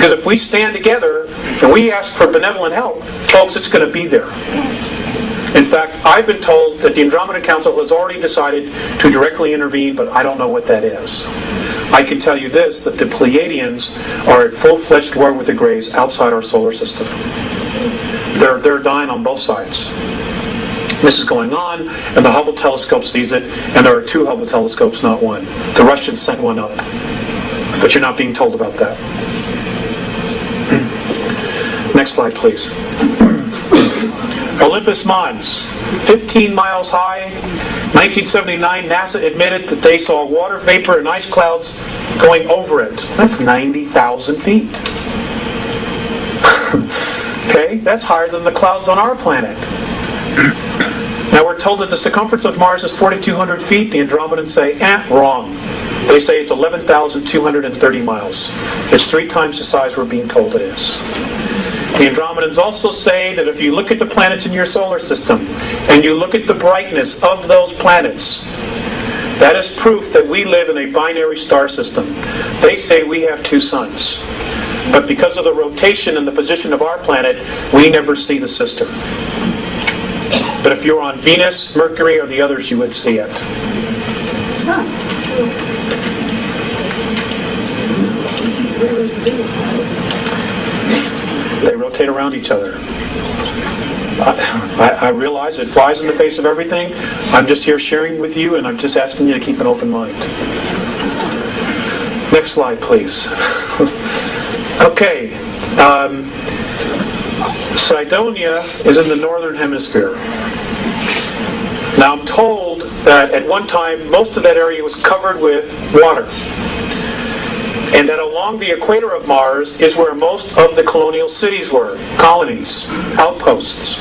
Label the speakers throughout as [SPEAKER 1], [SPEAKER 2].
[SPEAKER 1] Because if we stand together and we ask for benevolent help, folks, it's going to be there. In fact, I've been told that the Andromeda Council has already decided to directly intervene, but I don't know what that is. I can tell you this, that the Pleiadians are at full-fledged war with the Greys outside our solar system. They're dying on both sides. This is going on, and the Hubble telescope sees it, and there are 2 Hubble telescopes, not 1. The Russians sent 1 up. But you're not being told about that. Next slide, please. Olympus Mons, 15 miles high. 1979, NASA admitted that they saw water vapor and ice clouds going over it. That's 90,000 feet. Okay, that's higher than the clouds on our planet. Now we're told that the circumference of Mars is 4,200 feet. The Andromedans say, wrong. They say it's 11,230 miles. It's 3 times the size we're being told it is. The Andromedans also say that if you look at the planets in your solar system and you look at the brightness of those planets, that is proof that we live in a binary star system. They say we have 2 suns. But because of the rotation and the position of our planet, we never see the sister. But if you're on Venus, Mercury, or the others, you would see it. They rotate around each other. I realize it flies in the face of everything. I'm just here sharing with you, and I'm just asking you to keep an open mind. Next slide, please. Okay. Cydonia is in the northern hemisphere. Now I'm told that at one time most of that area was covered with water. And that along the equator of Mars is where most of the colonial cities were, colonies, outposts.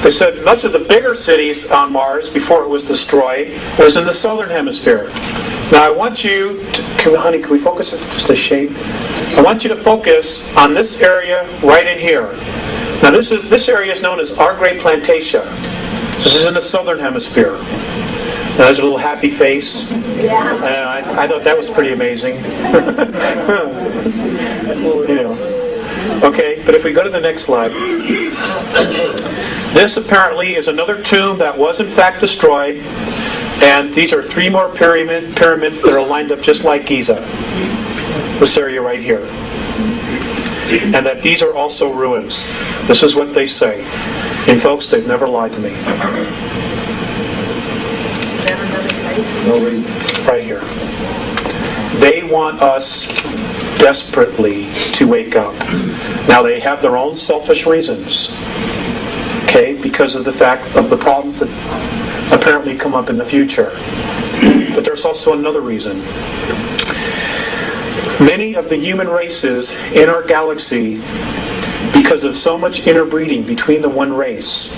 [SPEAKER 1] They said much of the bigger cities on Mars before it was destroyed was in the southern hemisphere. Now I want you to, honey, can we focus just a shade? I want you to focus on this area right in here. Now this area is known as our Great Plantatia. This is in the southern hemisphere. Now, there's a little happy face. Yeah. I thought that was pretty amazing. Okay, but if we go to the next slide. This apparently is another tomb that was in fact destroyed. And these are 3 more pyramids that are lined up just like Giza. This area right here. And that these are also ruins. This is what they say. And folks, they've never lied to me. Right here. They want us desperately to wake up. Now they have their own selfish reasons. Okay, because of the fact of the problems that apparently come up in the future. But there's also another reason. Many of the human races in our galaxy, because of so much interbreeding between the one race,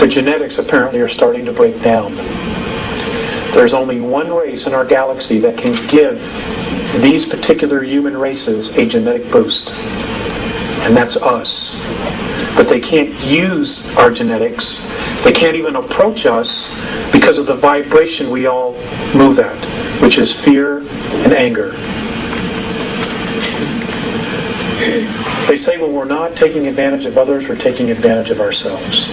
[SPEAKER 1] the genetics apparently are starting to break down. There's only one race in our galaxy that can give these particular human races a genetic boost. And that's us. But they can't use our genetics. They can't even approach us because of the vibration we all move at, which is fear and anger. They say when we're not taking advantage of others, we're taking advantage of ourselves.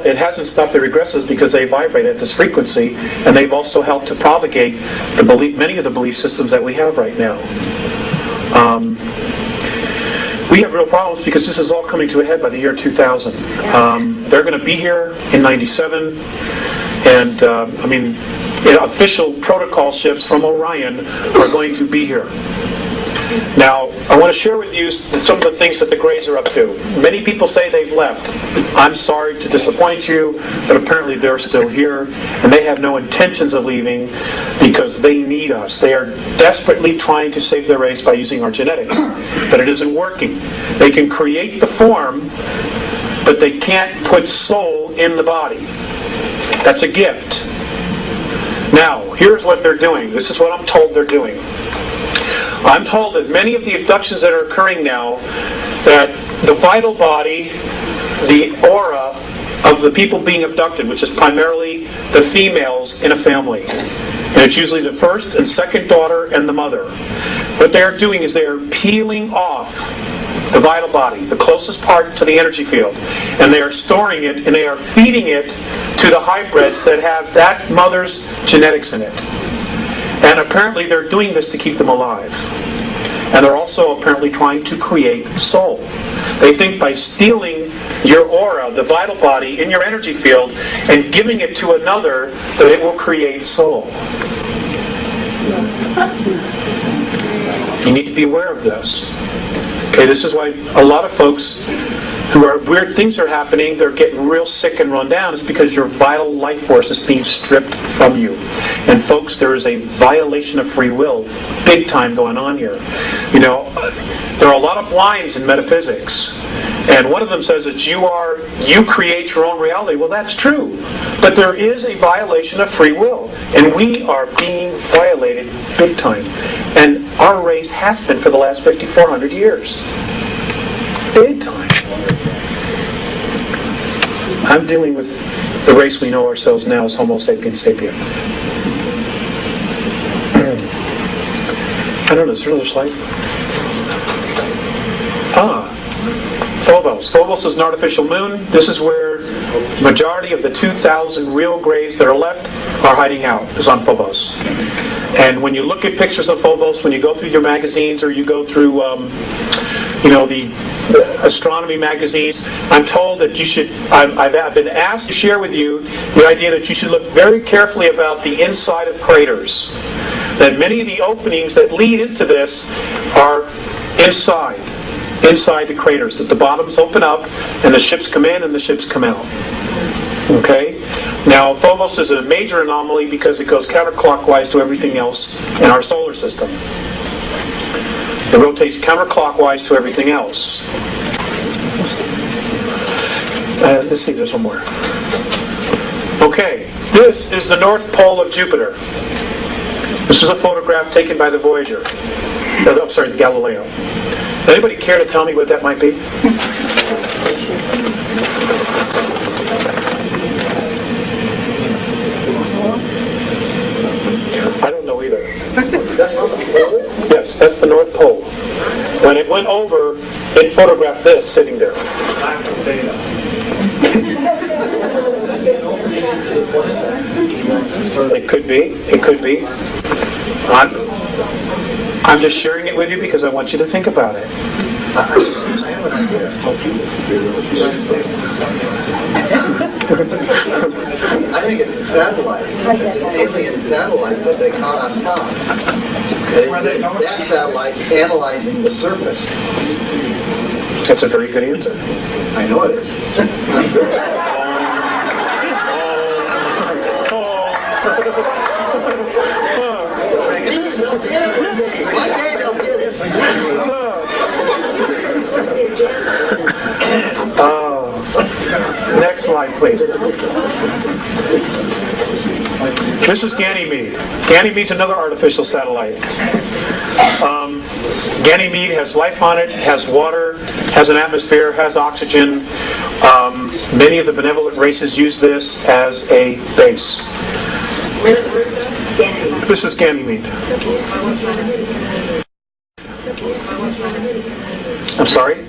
[SPEAKER 1] It hasn't stopped the regressives because they vibrate at this frequency, and they've also helped to propagate many of the belief systems that we have right now. We have real problems because this is all coming to a head by the year 2000. They're going to be here in 97, and official protocol ships from Orion are going to be here. Now, I want to share with you some of the things that the Greys are up to. Many people say they've left. I'm sorry to disappoint you, but apparently they're still here, and they have no intentions of leaving because they need us. They are desperately trying to save their race by using our genetics, but it isn't working. They can create the form, but they can't put soul in the body. That's a gift. Now, here's what they're doing. This is what I'm told they're doing. I'm told that many of the abductions that are occurring now, that the vital body the aura of the people being abducted, which is primarily the females in a family. And it's usually the first and second daughter and the mother. What they're doing is they're peeling off the vital body, the closest part to the energy field, and they are storing it and they are feeding it to the hybrids that have that mother's genetics in it. And apparently they're doing this to keep them alive. And they're also apparently trying to create soul. They think by stealing your aura, the vital body, in your energy field, and giving it to another, that it will create soul. You need to be aware of this. Okay, this is why a lot of folks who are weird things are happening, they're getting real sick and run down. It's because your vital life force is being stripped from you. And folks, there is a violation of free will, big time going on here. You know, there are a lot of blinds in metaphysics. And one of them says that you create your own reality. Well, that's true. But there is a violation of free will. And we are being violated big time. And our race has been for the last 5,400 years. Big time. I'm dealing with the race we know ourselves now as Homo sapiens sapien. I don't know, is there another slide? Phobos. Phobos is an artificial moon. This is where the majority of the 2,000 real grays that are left are hiding out, is on Phobos. And when you look at pictures of Phobos, when you go through your magazines or you go through, the astronomy magazines, I'm told that you should, I've been asked to share with you the idea that you should look very carefully about the inside of craters. That many of the openings that lead into this are inside the craters. That the bottoms open up and the ships come in and the ships come out. Okay? Now, Phobos is a major anomaly because it goes counterclockwise to everything else in our solar system. It rotates counterclockwise to everything else. Let's see, there's one more. Okay, this is the North Pole of Jupiter. This is a photograph taken by the Voyager. The Galileo. Anybody care to tell me what that might be? I don't know either. Yes, that's the North Pole. When it went over, it photographed this sitting there. It could be. It could be. I'm just sharing it with you because I want you to think about it.
[SPEAKER 2] I think it's a satellite. Alien satellite that they caught on top. That satellite's analyzing the surface.
[SPEAKER 1] That's a very good answer.
[SPEAKER 2] I know it is. One day they'll get it.
[SPEAKER 1] Next slide, please. This is Ganymede. Ganymede's another artificial satellite. Ganymede has life on it, has water, has an atmosphere, has oxygen. Many of the benevolent races use this as a base. This is Ganymede. I'm sorry?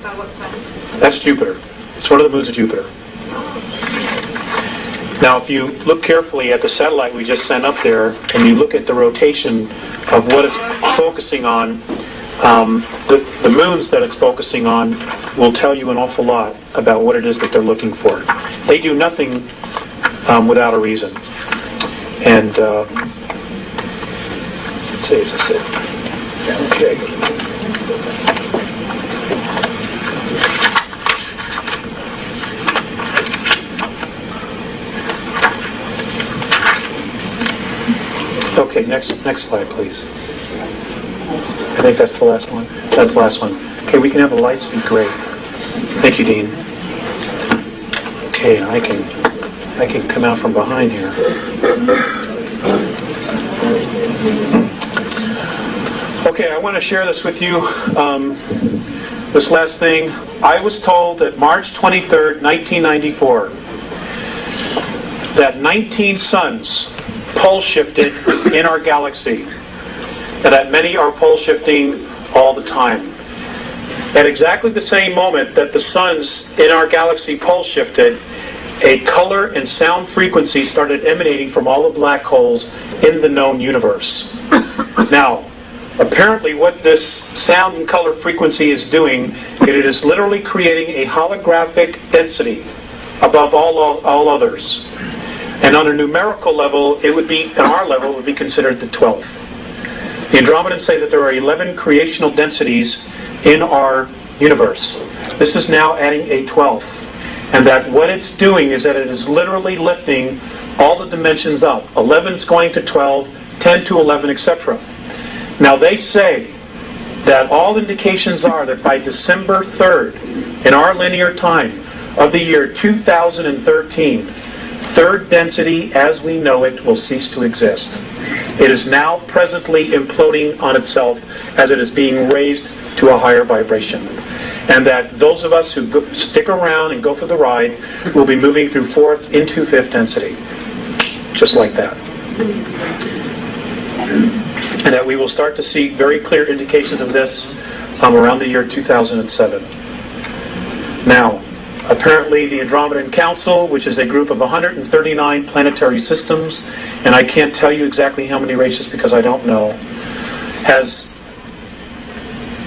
[SPEAKER 1] That's Jupiter. It's one of the moons of Jupiter. Now, if you look carefully at the satellite we just sent up there, and you look at the rotation of what it's focusing on, the moons that it's focusing on will tell you an awful lot about what it is that they're looking for. They do nothing without a reason. And let's see, is this it? Okay. Okay, next slide, please. I think that's the last one. That's the last one. Okay, we can have the lights be great. Thank you, Dean. Okay, I can come out from behind here. Okay, I want to share this with you. this last thing. I was told that March 23rd, 1994, that 19 suns pole shifted in our galaxy, and that many are pole shifting all the time. At exactly the same moment that the suns in our galaxy pole shifted, a color and sound frequency started emanating from all the black holes in the known universe. Now, apparently what this sound and color frequency is doing, it is literally creating a holographic density above all others. And on a numerical level, it would be, on our level, it would be considered the 12th. The Andromedans say that there are 11 creational densities in our universe. This is now adding a 12th. And that what it's doing is that it is literally lifting all the dimensions up. 11 is going to 12, 10 to 11, etc. Now they say that all indications are that by December 3rd, in our linear time of the year 2013, third density as we know it will cease to exist. It is now presently imploding on itself as it is being raised to a higher vibration. And that those of us who stick around and go for the ride will be moving through fourth into fifth density. Just like that. And that we will start to see very clear indications of this around the year 2007. Now, apparently the Andromedan Council, which is a group of 139 planetary systems, and I can't tell you exactly how many races because I don't know, has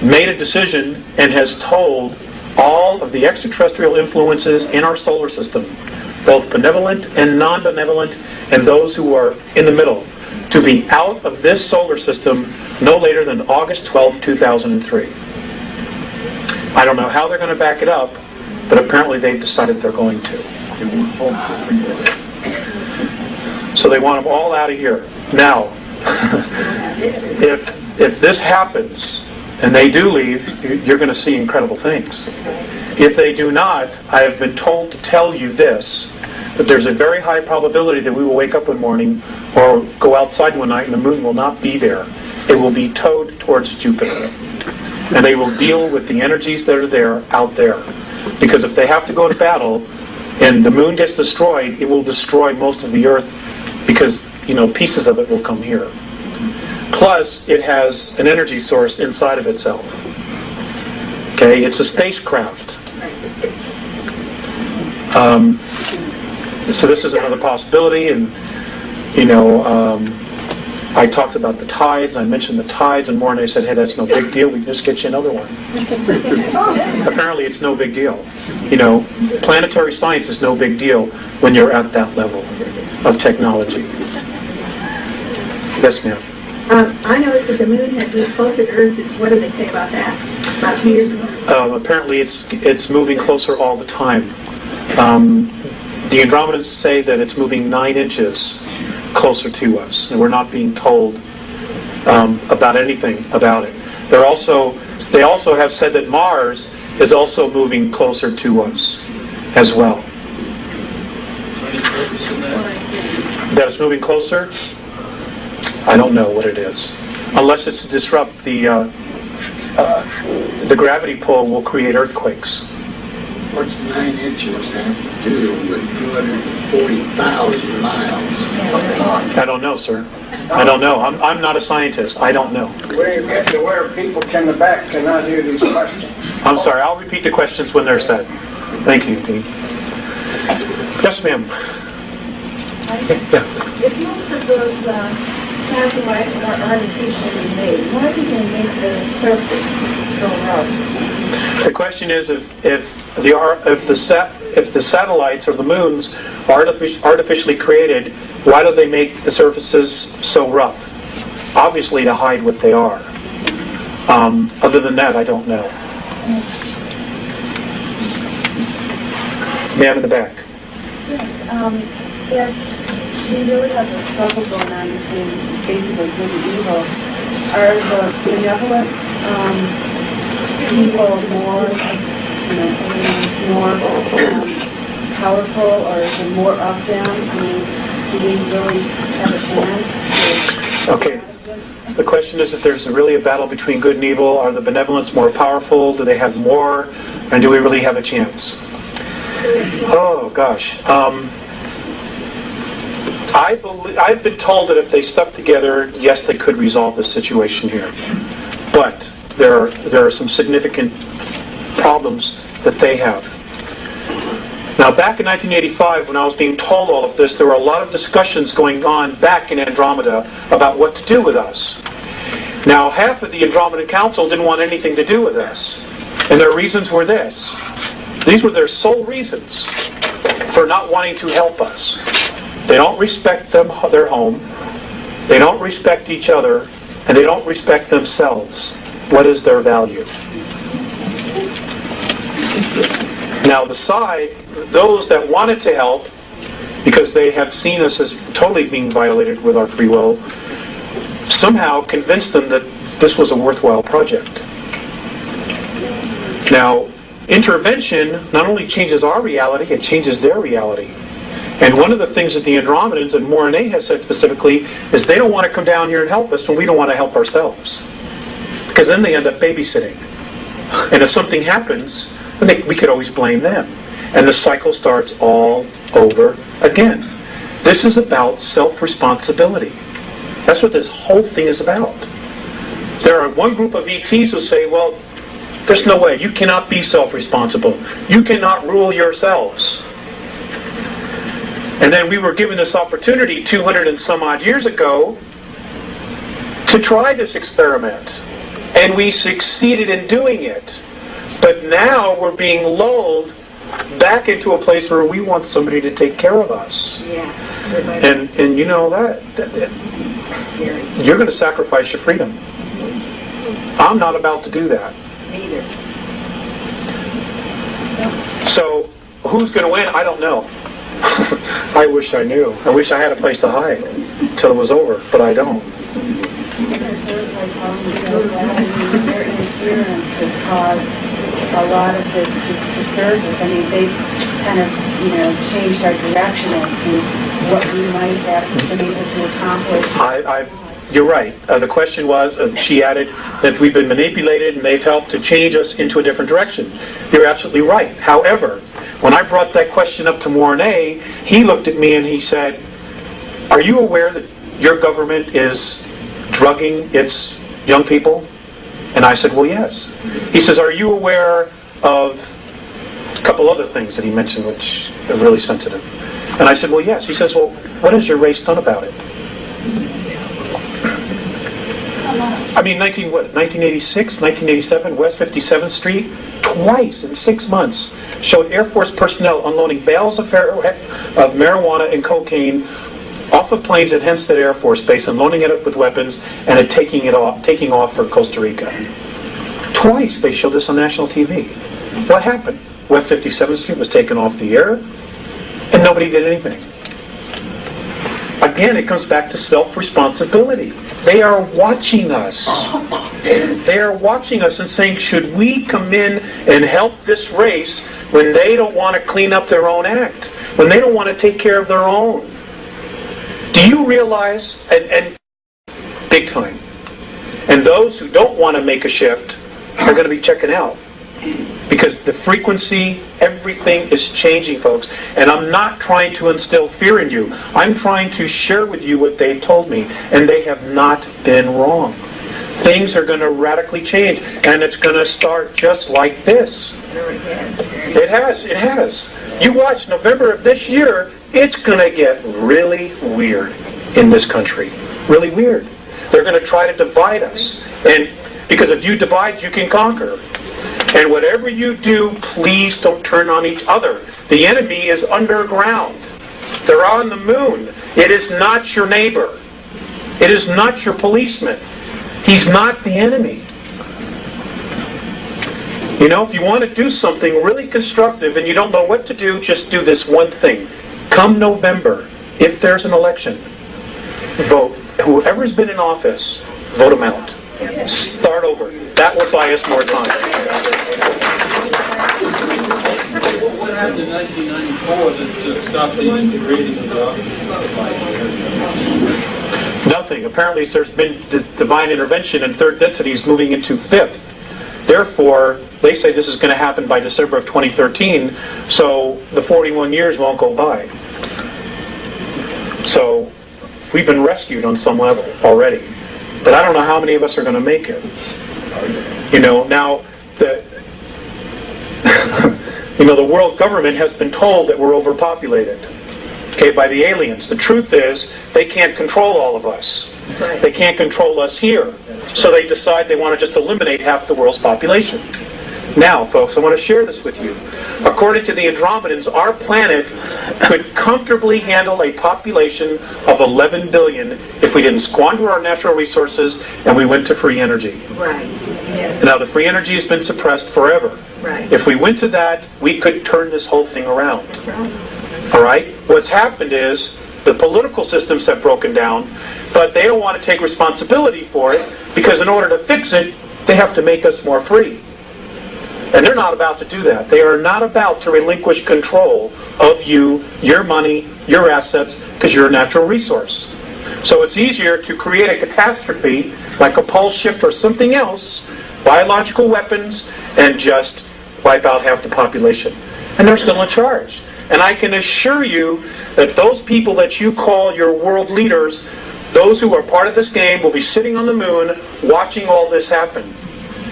[SPEAKER 1] made a decision and has told all of the extraterrestrial influences in our solar system, both benevolent and non-benevolent, and those who are in the middle, to be out of this solar system no later than August 12, 2003. I don't know how they're going to back it up, but apparently they've decided they're going to. So they want them all out of here. Now, if this happens, and they do leave, you're going to see incredible things. If they do not, I have been told to tell you this, that there's a very high probability that we will wake up one morning or go outside one night and the moon will not be there. It will be towed towards Jupiter. And they will deal with the energies that are there out there. Because if they have to go to battle and the moon gets destroyed, it will destroy most of the Earth because, pieces of it will come here. Plus, it has an energy source inside of itself. Okay, it's a spacecraft. So this is another possibility, and I talked about the tides. I mentioned the tides, and more, and they said, "Hey, that's no big deal. We can just get you another one." Apparently, it's no big deal. Planetary science is no big deal when you're at that level of technology. Yes, ma'am.
[SPEAKER 3] I noticed that the moon had moved closer to Earth. What did they say about that? About 2 years ago?
[SPEAKER 1] Apparently, it's moving closer all the time. The Andromedans say that it's moving 9 inches closer to us, and we're not being told about anything about it. They also have said that Mars is also moving closer to us as well. That it's moving closer? I don't know what it is. Unless it's to disrupt the gravity pull will create earthquakes.
[SPEAKER 4] What's 9 inches have to do with 240,000 miles?
[SPEAKER 1] I don't know, sir. I don't know. I'm not a scientist. I don't know.
[SPEAKER 4] Where you get to where people in the back cannot hear these questions.
[SPEAKER 1] I'm sorry. I'll repeat the questions when they're said. Thank you, Dean. Yes, ma'am. Yeah.
[SPEAKER 3] If most of those satellites are artificially made, why do they make the surface so rough?
[SPEAKER 1] The question is if the satellites or the moons are artificially created, why do they make the surfaces so rough? Obviously to hide what they are. Other than that, I don't know. Ma'am in the back.
[SPEAKER 5] Yes, we really have a struggle going on between basically good and evil. Are the benevolent people more, more powerful, or is there more of them? I mean, do we really have a chance?
[SPEAKER 1] Okay. The question is if there's really a battle between good and evil. Are the benevolents more powerful? Do they have more? And do we really have a chance? Oh, gosh. I've been told that if they stuck together, yes, they could resolve the situation here. But there are some significant problems that they have. Now, back in 1985, when I was being told all of this, there were a lot of discussions going on back in Andromeda about what to do with us. Now, half of the Andromedan Council didn't want anything to do with us. And their reasons were this. These were their sole reasons for not wanting to help us. They don't respect their home, they don't respect each other, and they don't respect themselves. What is their value? Now, those that wanted to help, because they have seen us as totally being violated with our free will, somehow convinced them that this was a worthwhile project. Now, intervention not only changes our reality, it changes their reality. And one of the things that the Andromedans and Marte has said specifically is they don't want to come down here and help us when we don't want to help ourselves. Because then they end up babysitting. And if something happens, then we could always blame them. And the cycle starts all over again. This is about self-responsibility. That's what this whole thing is about. There are one group of ETs who say, well, there's no way. You cannot be self-responsible. You cannot rule yourselves. And then we were given this opportunity 200 and some odd years ago to try this experiment. And we succeeded in doing it. But now we're being lulled back into a place where we want somebody to take care of us.
[SPEAKER 5] Yeah.
[SPEAKER 1] And you know that you're going to sacrifice your freedom. I'm not about to do that.
[SPEAKER 5] Neither.
[SPEAKER 1] So who's going to win? I don't know. I wish I knew. I wish I had a place to hide till it was over, but I don't.
[SPEAKER 5] Their interference has caused a lot of this to surface. I mean, they've kind of, changed our direction as to what we might have been able to accomplish.
[SPEAKER 1] You're right. The question was, she added, that we've been manipulated and they've helped to change us into a different direction. You're absolutely right. However, when I brought that question up to Marte, he looked at me and he said, are you aware that your government is drugging its young people? And I said, well, yes. He says, are you aware of a couple other things that he mentioned which are really sensitive? And I said, well, yes. He says, well, what has your race done about it? I mean, 1986, 1987, West 57th Street, twice in 6 months, showed Air Force personnel unloading bales of marijuana and cocaine off of planes at Hempstead Air Force Base and loading it up with weapons and taking off for Costa Rica. Twice they showed this on national TV. What happened? West 57th Street was taken off the air and nobody did anything. Again, it comes back to self-responsibility. They are watching us. They are watching us and saying, should we come in and help this race when they don't want to clean up their own act? When they don't want to take care of their own? Do you realize, and big time, and those who don't want to make a shift are going to be checking out. Because the frequency, everything is changing, folks. And I'm not trying to instill fear in you. I'm trying to share with you what they've told me. And they have not been wrong. Things are going to radically change. And it's going to start just like this. It has. You watch November of this year, it's going to get really weird in this country. Really weird. They're going to try to divide us. And because if you divide, you can conquer. And whatever you do, please don't turn on each other. The enemy is underground. They're on the moon. It is not your neighbor. It is not your policeman. He's not the enemy. If you want to do something really constructive and you don't know what to do, just do this one thing. Come November, if there's an election, vote. Whoever's been in office, vote them out. Start over. That will buy us more time.
[SPEAKER 6] What happened in 1994 that stopped the degrading of the oxygen supply?
[SPEAKER 1] Nothing. Apparently there's been this divine intervention and third density is moving into fifth. Therefore, they say this is going to happen by December of 2013, so the 41 years won't go by. So we've been rescued on some level already. But I don't know how many of us are going to make it. Now, the world government has been told that we're overpopulated, by the aliens. The truth is, they can't control all of us.
[SPEAKER 3] Right.
[SPEAKER 1] They can't control us here. So they decide they want to just eliminate half the world's population. Now, folks, I want to share this with you. According to the Andromedans, our planet could comfortably handle a population of 11 billion if we didn't squander our natural resources and we went to free energy.
[SPEAKER 3] Right. Yes.
[SPEAKER 1] Now, the free energy has been suppressed forever.
[SPEAKER 3] Right.
[SPEAKER 1] If we went to that, we could turn this whole thing around.
[SPEAKER 3] That's right.
[SPEAKER 1] All right? What's happened is the political systems have broken down, but they don't want to take responsibility for it because in order to fix it, they have to make us more free. And they're not about to do that. They are not about to relinquish control of you, your money, your assets, because you're a natural resource. So it's easier to create a catastrophe, like a pole shift or something else, biological weapons, and just wipe out half the population. And they're still in charge. And I can assure you that those people that you call your world leaders, those who are part of this game, will be sitting on the moon watching all this happen.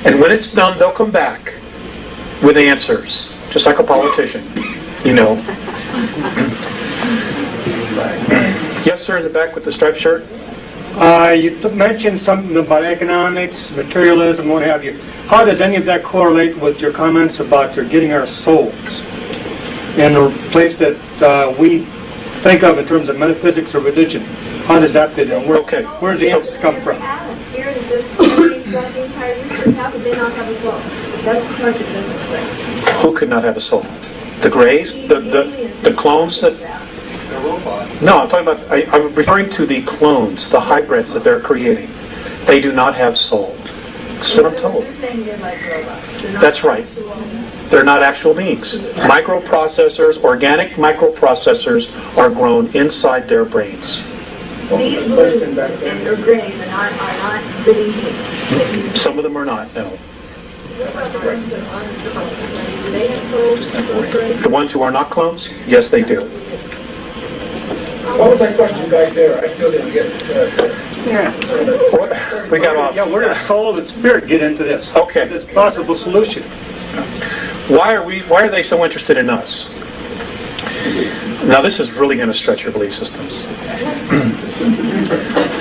[SPEAKER 1] And when it's done, they'll come back with answers, just like a politician, Yes, sir, in the back with the striped shirt.
[SPEAKER 7] You mentioned something about economics, materialism, what have you. How does any of that correlate with your comments about getting our souls in the place that we think of in terms of metaphysics or religion? How does that fit in? Where's the answers come from?
[SPEAKER 3] Spirit is just throughout the entire universe. How could they not have a soul? That's the question that doesn't play.
[SPEAKER 1] Who could not have a soul? The Greys? The clones that... No, I'm talking about... I'm referring to the clones, the hybrids that they're creating. They do not have soul. That's what I'm told.
[SPEAKER 3] You're saying they're like robots.
[SPEAKER 1] That's right. They're not actual beings. Microprocessors, organic microprocessors are grown inside their brains.
[SPEAKER 3] These blues and their grays are not living beings.
[SPEAKER 1] Some of them are not, no. The ones who are not clones? Yes, they do.
[SPEAKER 4] What was that question back there? I still didn't get it.
[SPEAKER 7] Spirit.
[SPEAKER 1] We got off.
[SPEAKER 7] Yeah, where does soul and spirit get into this?
[SPEAKER 1] Okay.
[SPEAKER 7] Is this a possible solution?
[SPEAKER 1] Why are they so interested in us? Now this is really going to stretch your belief systems.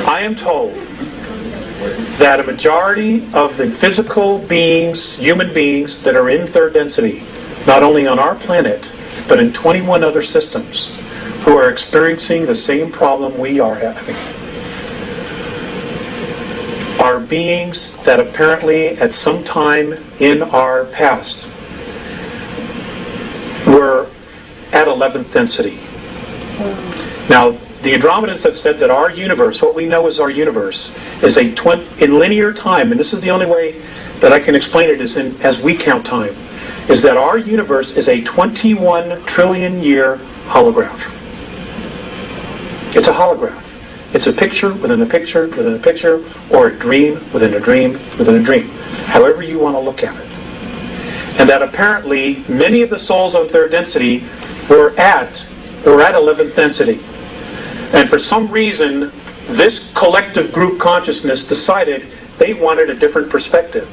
[SPEAKER 1] I am told that a majority of the physical beings, human beings that are in third density, not only on our planet, but in 21 other systems, who are experiencing the same problem we are having, are beings that apparently at some time in our past were at 11th density. Now, the Andromedans have said that our universe, what we know as our universe, is in linear time, and this is the only way that I can explain it is as we count time, is that our universe is a 21 trillion year holograph. It's a holograph. It's a picture within a picture within a picture, or a dream within a dream within a dream, however you want to look at it. And that apparently many of the souls on third density were at 11th density. And for some reason, this collective group consciousness decided they wanted a different perspective.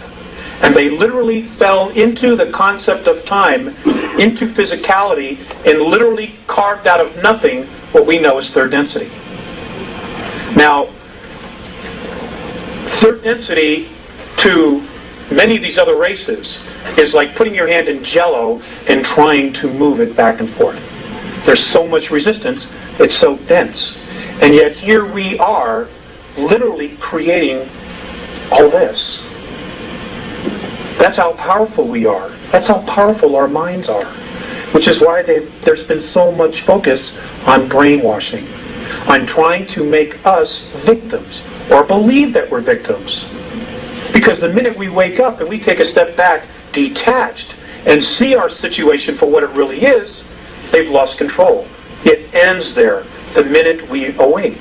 [SPEAKER 1] And they literally fell into the concept of time, into physicality, and literally carved out of nothing what we know as third density. Now, third density to many of these other races is like putting your hand in Jell-O and trying to move it back and forth. There's so much resistance, it's so dense. And yet here we are literally creating all this. That's how powerful we are. That's how powerful our minds are. Which is why there's been so much focus on brainwashing, on trying to make us victims, or believe that we're victims. Because the minute we wake up and we take a step back, detached, and see our situation for what it really is, they've lost control. It ends there the minute we awake.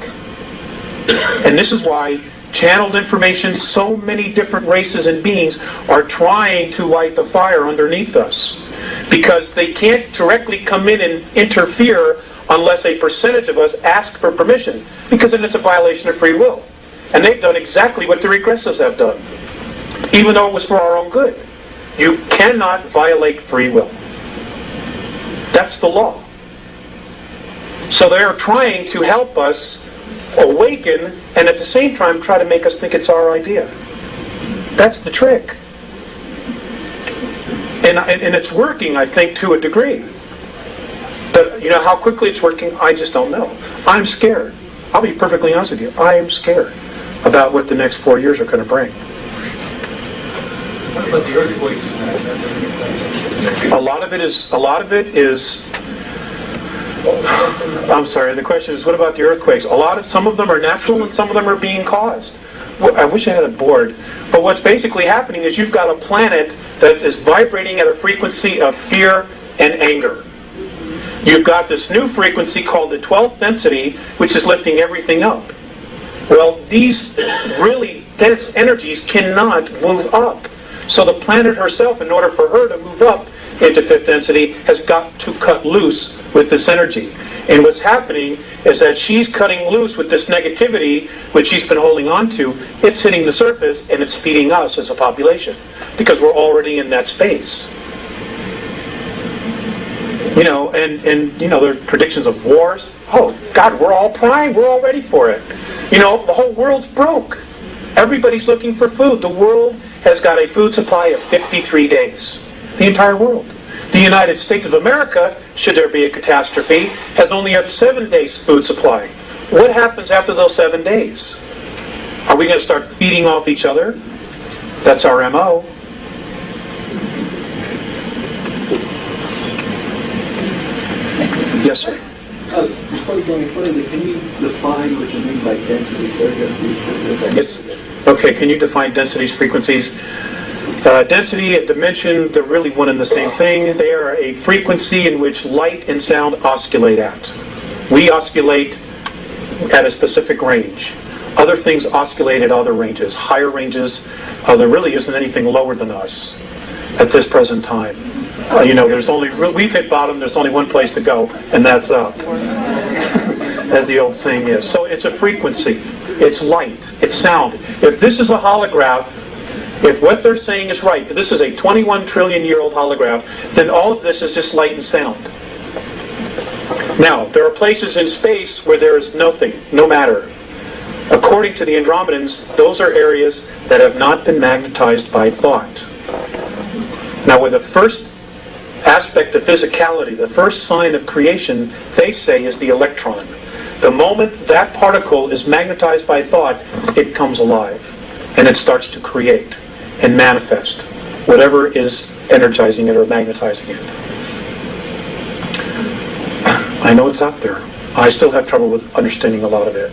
[SPEAKER 1] And this is why channeled information, so many different races and beings are trying to light the fire underneath us. Because they can't directly come in and interfere unless a percentage of us ask for permission, because then it's a violation of free will. And they've done exactly what the regressives have done, even though it was for our own good. You cannot violate free will. That's the law. So they are trying to help us awaken and at the same time try to make us think it's our idea. That's the trick. And it's working, I think, to a degree. But, you know, how quickly it's working, I just don't know. I'm scared. I'll be perfectly honest with you. I am scared about what the next 4 years are going to bring.
[SPEAKER 6] What about the earthquakes?
[SPEAKER 1] A lot of it is. I'm sorry. The question is, what about the earthquakes? Some of them are natural, and some of them are being caused. I wish I had a board. But what's basically happening is you've got a planet that is vibrating at a frequency of fear and anger. You've got this new frequency called the 12th density, which is lifting everything up. Well, these really dense energies cannot move up. So the planet herself, in order for her to move up into 5th density, has got to cut loose with this energy. And what's happening is that she's cutting loose with this negativity, which she's been holding on to. It's hitting the surface, and it's feeding us as a population, because we're already in that space. You know, and you know, there are predictions of wars. Oh, God, we're all primed. We're all ready for it. You know, the whole world's broke. Everybody's looking for food. The world has got a food supply of 53 days. The entire world. The United States of America, should there be a catastrophe, has only a 7 days food supply. What happens after those 7 days? Are we going to start feeding off each other? That's our MO. Yes, sir.
[SPEAKER 2] Before going further, can you define what you mean by density, frequency?
[SPEAKER 1] Yes. Okay, can you define densities, frequencies? Density and dimension, they're really one and the same thing. They are a frequency in which light and sound oscillate at. We oscillate at a specific range. Other things oscillate at other ranges, higher ranges. There really isn't anything lower than us at this present time. You know, we've hit bottom, there's only one place to go, and that's up, as the old saying is. So it's a frequency, it's light, it's sound. If this is a holograph, if what they're saying is right, that this is a 21 trillion year old holograph, then all of this is just light and sound. Now, there are places in space where there is nothing, no matter. According to the Andromedans, those are areas that have not been magnetized by thought. Now, with the first aspect of physicality, the first sign of creation, they say, is the electron. The moment that particle is magnetized by thought, it comes alive, and it starts to create and manifest whatever is energizing it or magnetizing it. I know it's out there. I still have trouble with understanding a lot of it.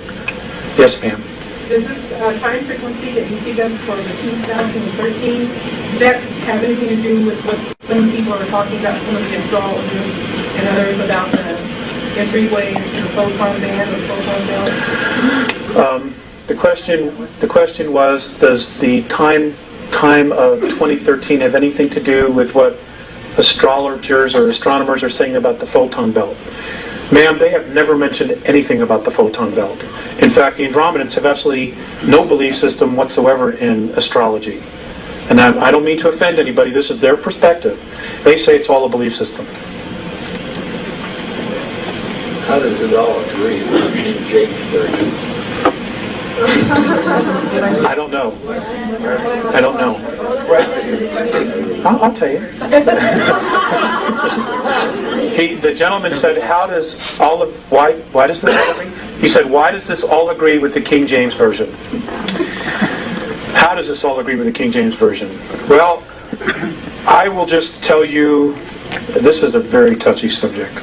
[SPEAKER 1] Yes, ma'am.
[SPEAKER 3] Does this time frequency that you see them for the 2013, does that have anything to do with what some people are talking about, some of the astrologers and others about the entryway and the photon band or photon belt?
[SPEAKER 1] The question was, does the time of 2013 have anything to do with what astrologers or astronomers are saying about the photon belt? Ma'am, they have never mentioned anything about the photon belt. In fact, the Andromedans have absolutely no belief system whatsoever in astrology. And I don't mean to offend anybody, this is their perspective. They say it's all a belief system.
[SPEAKER 2] How does it all agree with King James Version?
[SPEAKER 1] I don't know. I don't know. I'll tell you. The gentleman said, why does this all agree? He said, why does this all agree with the King James Version? How does this all agree with the King James Version? Well, I will just tell you, this is a very touchy subject.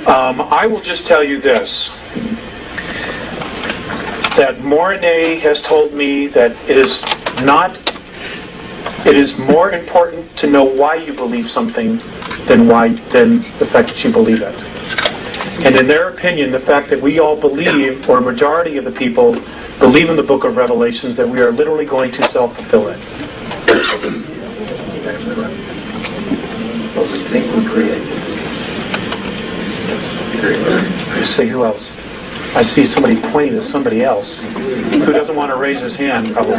[SPEAKER 1] I will just tell you this, that Marte has told me that it is more important to know why you believe something than the fact that you believe it. And in their opinion, the fact that we all believe, or a majority of the people believe in the book of Revelations, that we are literally going to self-fulfill it.
[SPEAKER 2] What we think we create.
[SPEAKER 1] Let's see, who else? I see somebody pointing to somebody else who doesn't want to raise his hand, probably.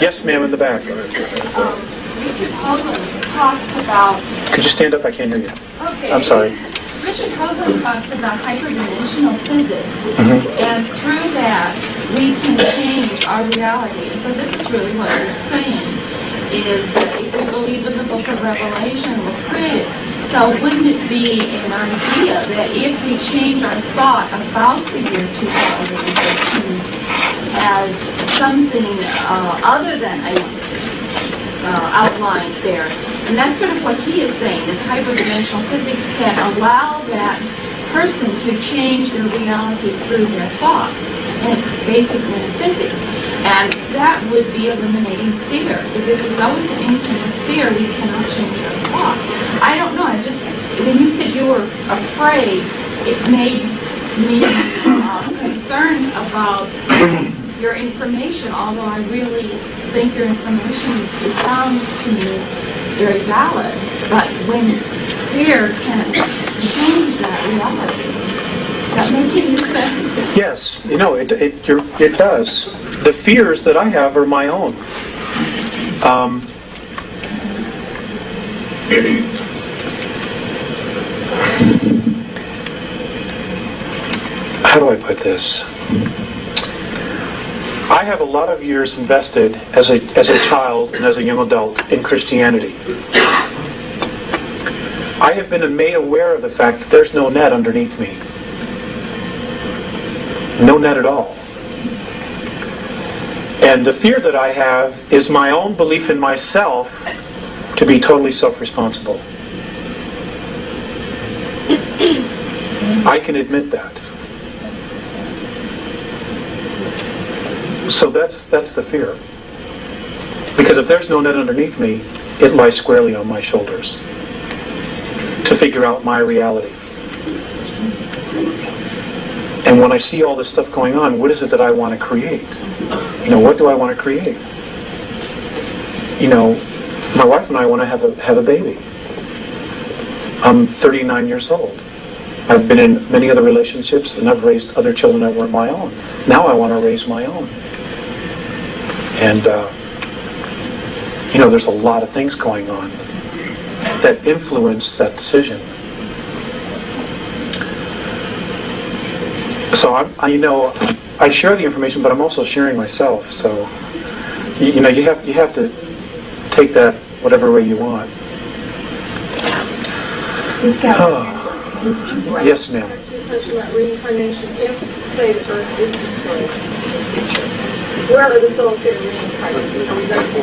[SPEAKER 1] Yes, ma'am, in the back.
[SPEAKER 8] Richard Hoagland talks about...
[SPEAKER 1] Could you stand up? I can't hear you.
[SPEAKER 8] Okay.
[SPEAKER 1] I'm sorry.
[SPEAKER 8] Richard Hoagland talks about hyperdimensional physics,
[SPEAKER 1] Mm-hmm.
[SPEAKER 8] and through that we can change our reality. And so this is really what you're saying, is that if we believe in the book of Revelation, we'll create it. So wouldn't it be an idea that if we change our thought about the year 2013 as something other than a outlined there, and that's sort of what he is saying, that hyperdimensional physics can allow that person to change their reality through their thoughts, and it's basic metaphysics. And that would be eliminating fear, because if we go into anything with fear, we cannot change our thought. I don't know, when you said you were afraid, it made me concerned about your information, although I really think your information sounds to me very valid. But when fear can change that reality, that makes any sense?
[SPEAKER 1] Yes, it does. The fears that I have are my own. How do I put this? I have a lot of years invested as a child and as a young adult in Christianity. I have been made aware of the fact that there's no net underneath me. No net at all. And the fear that I have is my own belief in myself to be totally self-responsible. I can admit that. So that's the fear. Because if there's no net underneath me, it lies squarely on my shoulders to figure out my reality. And when I see all this stuff going on, what is it that I want to create? What do I want to create? My wife and I want to have a baby. I'm 39 years old. I've been in many other relationships, and I've raised other children that weren't my own. Now I want to raise my own. And, there's a lot of things going on that influence that decision. So I share the information, but I'm also sharing myself. So you have to take that whatever way you want. Yes, ma'am.
[SPEAKER 3] About reincarnation, if, say, the Earth is destroyed in the future, where are the souls going to reincarnate? We're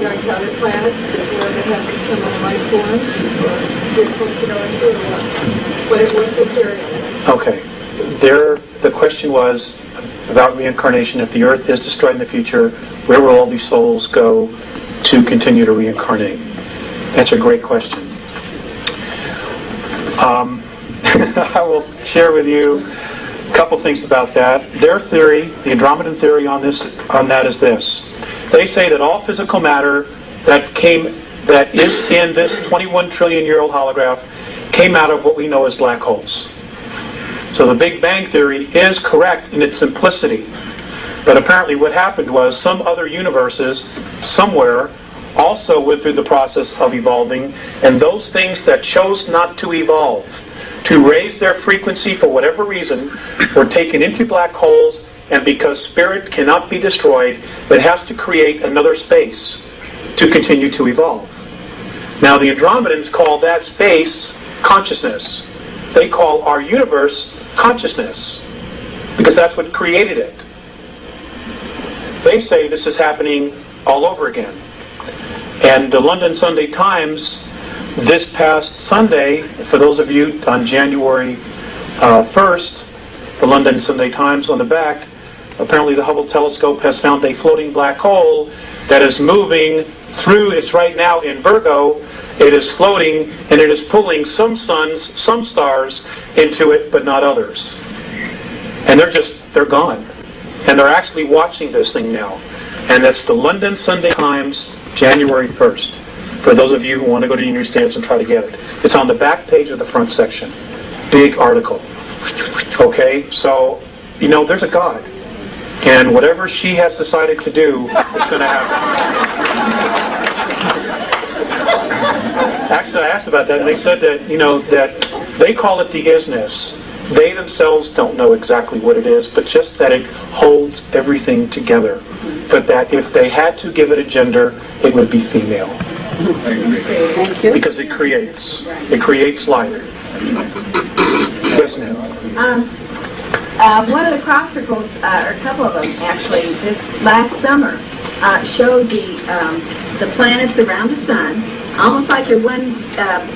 [SPEAKER 3] going to other planets where they have similar life forms, or we're supposed to go into, or what? What's the theory on that?
[SPEAKER 1] Okay. The question was about reincarnation. If the Earth is destroyed in the future, where will all these souls go to continue to reincarnate? That's a great question. I will share with you a couple things about that. Their theory, the Andromedan theory on that is this. They say that all physical matter that is in this 21 trillion year old holograph came out of what we know as black holes. So the Big Bang theory is correct in its simplicity. But apparently what happened was some other universes somewhere also went through the process of evolving, and those things that chose not to evolve, to raise their frequency for whatever reason, were taken into black holes, and because spirit cannot be destroyed, it has to create another space to continue to evolve. Now the Andromedans call that space consciousness. They call our universe consciousness, because that's what created it. They say this is happening all over again. And the London Sunday Times this past Sunday, for those of you on January 1st, the London Sunday Times on the back, apparently the Hubble telescope has found a floating black hole that is moving through, it's right now in Virgo, it is floating, and it is pulling some suns, some stars into it, but not others. And they're gone. And they're actually watching this thing now. And that's the London Sunday Times, January 1st. For those of you who want to go to your newsstands and try to get it. It's on the back page of the front section. Big article. Okay? So, there's a God. And whatever she has decided to do is going to happen. Actually, I asked about that, and they said that, that they call it the isness. They themselves don't know exactly what it is, but just that it holds everything together. But that if they had to give it a gender, it would be female.
[SPEAKER 5] Thank you.
[SPEAKER 1] Because it creates life. Yes, ma'am.
[SPEAKER 9] One of the crop circles, or a couple of them actually, this last summer, showed the planets around the sun, almost like your one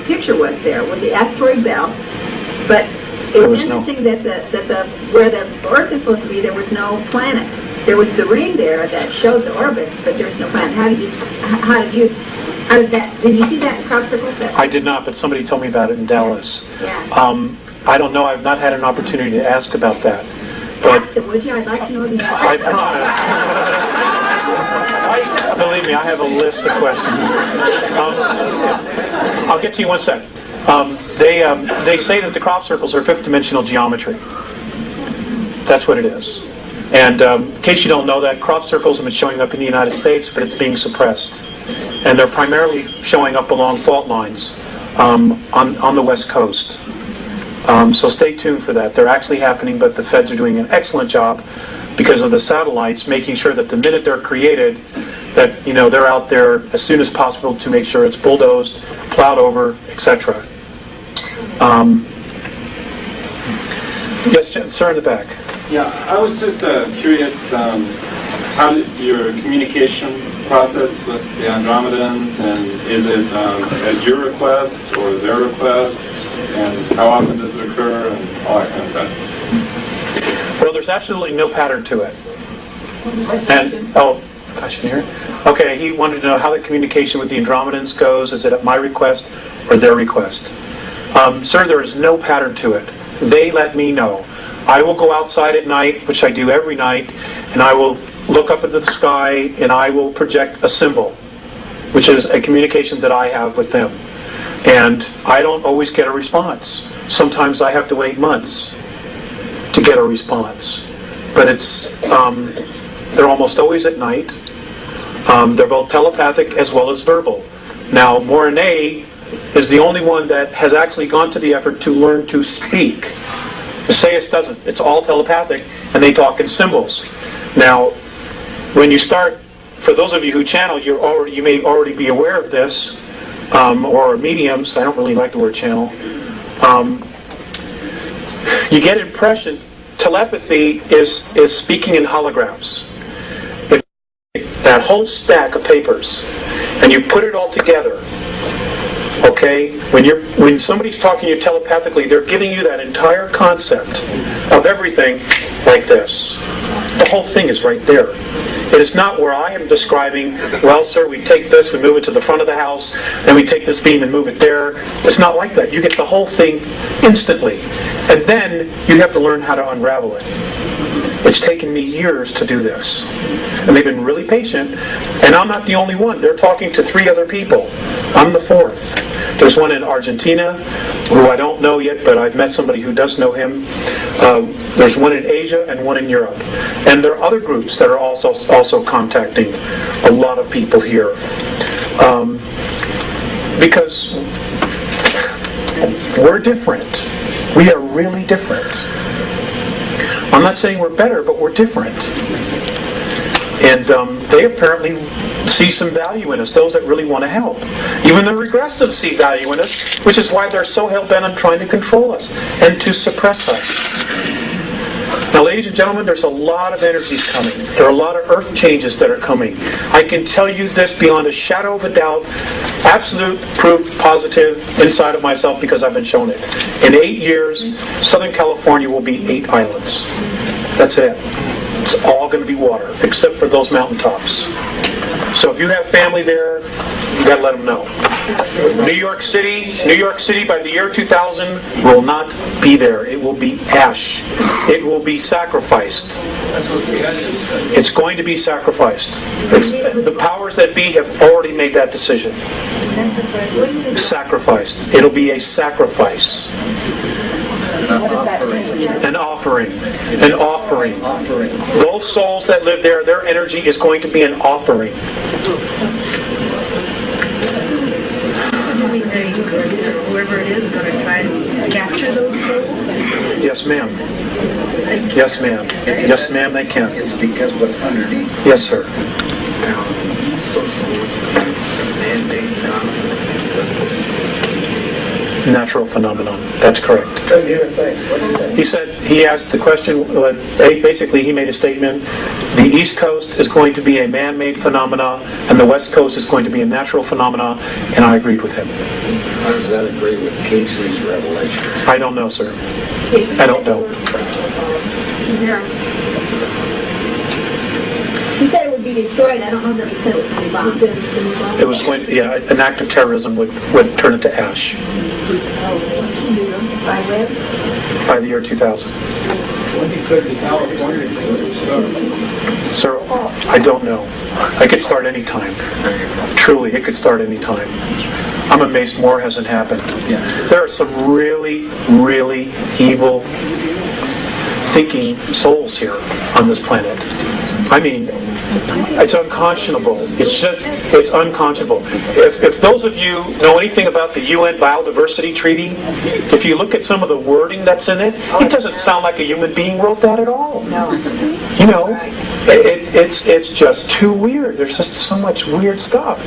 [SPEAKER 9] picture was there with the asteroid belt. But it was interesting that where the Earth is supposed to be, there was no planet. There was the ring there that showed the orbit, but there's no planet. Did you see that in crop circles?
[SPEAKER 1] I did not, but somebody told me about it in Dallas.
[SPEAKER 9] Yeah.
[SPEAKER 1] I don't know. I've not had an opportunity to ask about that. But
[SPEAKER 9] would you? I'd like to know the answer.
[SPEAKER 1] I promise. Believe me, I have a list of questions. I'll get to you one second. They say that the crop circles are fifth-dimensional geometry. That's what it is. And in case you don't know that, crop circles have been showing up in the United States, but it's being suppressed. And they're primarily showing up along fault lines on the West Coast. So stay tuned for that. They're actually happening, but the feds are doing an excellent job because of the satellites, making sure that the minute they're created, that they're out there as soon as possible to make sure it's bulldozed, plowed over, etc. Yes, sir, in the back.
[SPEAKER 10] Yeah, I was just curious how your communication process with the Andromedans, and is it at your request or their request, and how often does it occur, and all that kind of stuff?
[SPEAKER 1] Well, there's absolutely no pattern to it. And, gosh, you hear? Okay, he wanted to know how the communication with the Andromedans goes. Is it at my request or their request? Sir, there is no pattern to it. They let me know. I will go outside at night, which I do every night, and I will look up into the sky and I will project a symbol, which is a communication that I have with them. And I don't always get a response. Sometimes I have to wait months to get a response. But they're almost always at night. They're both telepathic as well as verbal. Now, Mornay is the only one that has actually gone to the effort to learn to speak. Visayas doesn't. It's all telepathic, and they talk in symbols. Now, when you start, for those of you who channel, you may already be aware of this, or mediums. I don't really like the word channel. You get impressions. Telepathy is speaking in holograms. If that whole stack of papers, and you put it all together. Okay, when somebody's talking to you telepathically, they're giving you that entire concept of everything like this. The whole thing is right there. It is not where I am describing, well, sir, we take this, we move it to the front of the house, then we take this beam and move it there. It's not like that. You get the whole thing instantly. And then you have to learn how to unravel it. It's taken me years to do this. And they've been really patient. And I'm not the only one. They're talking to 3 other people. I'm the 4th. There's one in Argentina, who I don't know yet, but I've met somebody who does know him. There's one in Asia and one in Europe. And there are other groups that are also contacting a lot of people here. Because we're different. We are really different. I'm not saying we're better, but we're different. And they apparently see some value in us, those that really want to help. Even the regressives see value in us, which is why they're so hell-bent on trying to control us and to suppress us. Now, ladies and gentlemen, there's a lot of energies coming. There are a lot of earth changes that are coming. I can tell you this beyond a shadow of a doubt, absolute proof, positive, inside of myself, because I've been shown it. In 8 years, Southern California will be 8 islands. That's it. It's all going to be water, except for those mountaintops. So if you have family there, you got to let them know. New York City by the year 2000 will not be there. It will be ash. It will be sacrificed. It's going to be sacrificed. The powers that be have already made that decision. Sacrificed. It'll be a sacrifice. An offering. An offering. Those souls that live there, their energy is going to be an offering.
[SPEAKER 3] Whoever it is going to try and capture those souls?
[SPEAKER 1] Yes, ma'am. Yes, ma'am. Yes, ma'am, they can.
[SPEAKER 2] It's because what's underneath.
[SPEAKER 1] Yes, sir. Natural phenomenon. That's correct.
[SPEAKER 4] Doesn't even think. What do you think?
[SPEAKER 1] He said, he asked the question, basically he made a statement, the East Coast is going to be a man-made phenomena, and the West Coast is going to be a natural phenomena, and I agreed with him.
[SPEAKER 2] How does that agree with Casey's revelation?
[SPEAKER 1] I don't know, sir. I don't know.
[SPEAKER 9] He said it would be destroyed. I don't know that he said it was going to be bombed.
[SPEAKER 1] It was going to, yeah, an act of terrorism would turn it to ash.
[SPEAKER 9] By when?
[SPEAKER 1] By the year 2000.
[SPEAKER 4] When he said the California thing would start.
[SPEAKER 1] Sir, I don't know. I could start any time. Truly, it could start any time. I'm amazed more hasn't happened. There are some really, really evil thinking souls here on this planet. I mean, it's unconscionable. It's unconscionable. If those of you know anything about the UN Biodiversity Treaty, if you look at some of the wording that's in it, it doesn't sound like a human being wrote that at all.
[SPEAKER 9] No.
[SPEAKER 1] You know, it's just too weird. There's just so much weird stuff.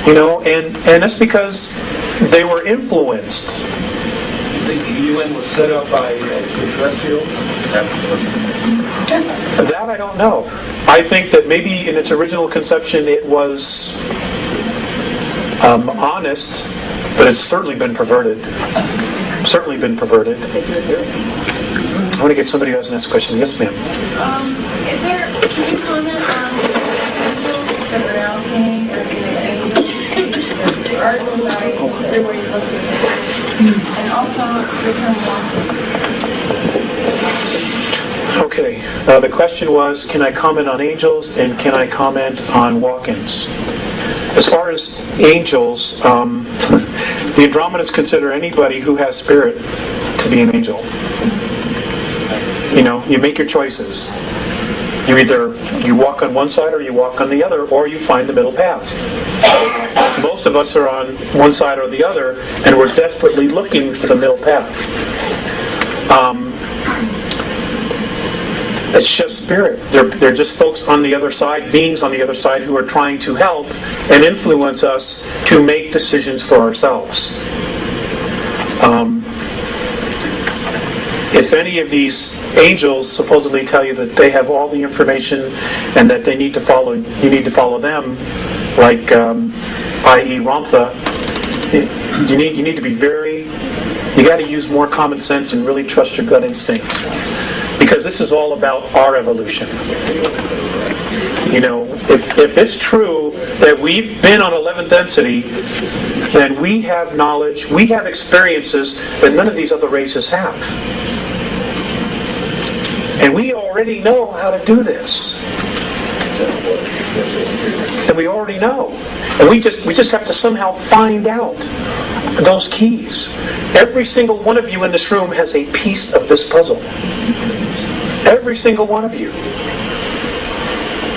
[SPEAKER 1] You know, and that's because they were influenced.
[SPEAKER 4] You think the UN was set up by extraterrestrials?
[SPEAKER 1] That I don't know. I think that maybe in its original conception it was honest, but it's certainly been perverted. Certainly been perverted. I want to get somebody who hasn't asked a question. Yes, ma'am.
[SPEAKER 8] Can you comment on the angels that are now saying, or the article about angels everywhere you look at, and also the term walking?
[SPEAKER 1] Okay, the question was, can I comment on angels and can I comment on walk-ins? As far as angels, the Andromedans consider anybody who has spirit to be an angel. You know, you make your choices. You walk on one side or you walk on the other, or you find the middle path. Most of us are on one side or the other, and we're desperately looking for the middle path. It's just spirit. They're just folks on the other side, beings on the other side who are trying to help and influence us to make decisions for ourselves. If any of these angels supposedly tell you that they have all the information and that they need to follow, you need to follow them, like i.e. Ramtha, you need to be you got to use more common sense and really trust your gut instinct. Because this is all about our evolution. You know, if it's true that we've been on 11th density, then we have knowledge, we have experiences that none of these other races have. And we already know how to do this. And we already know. And we just have to somehow find out those keys. Every single one of you in this room has a piece of this puzzle. Every single one of you.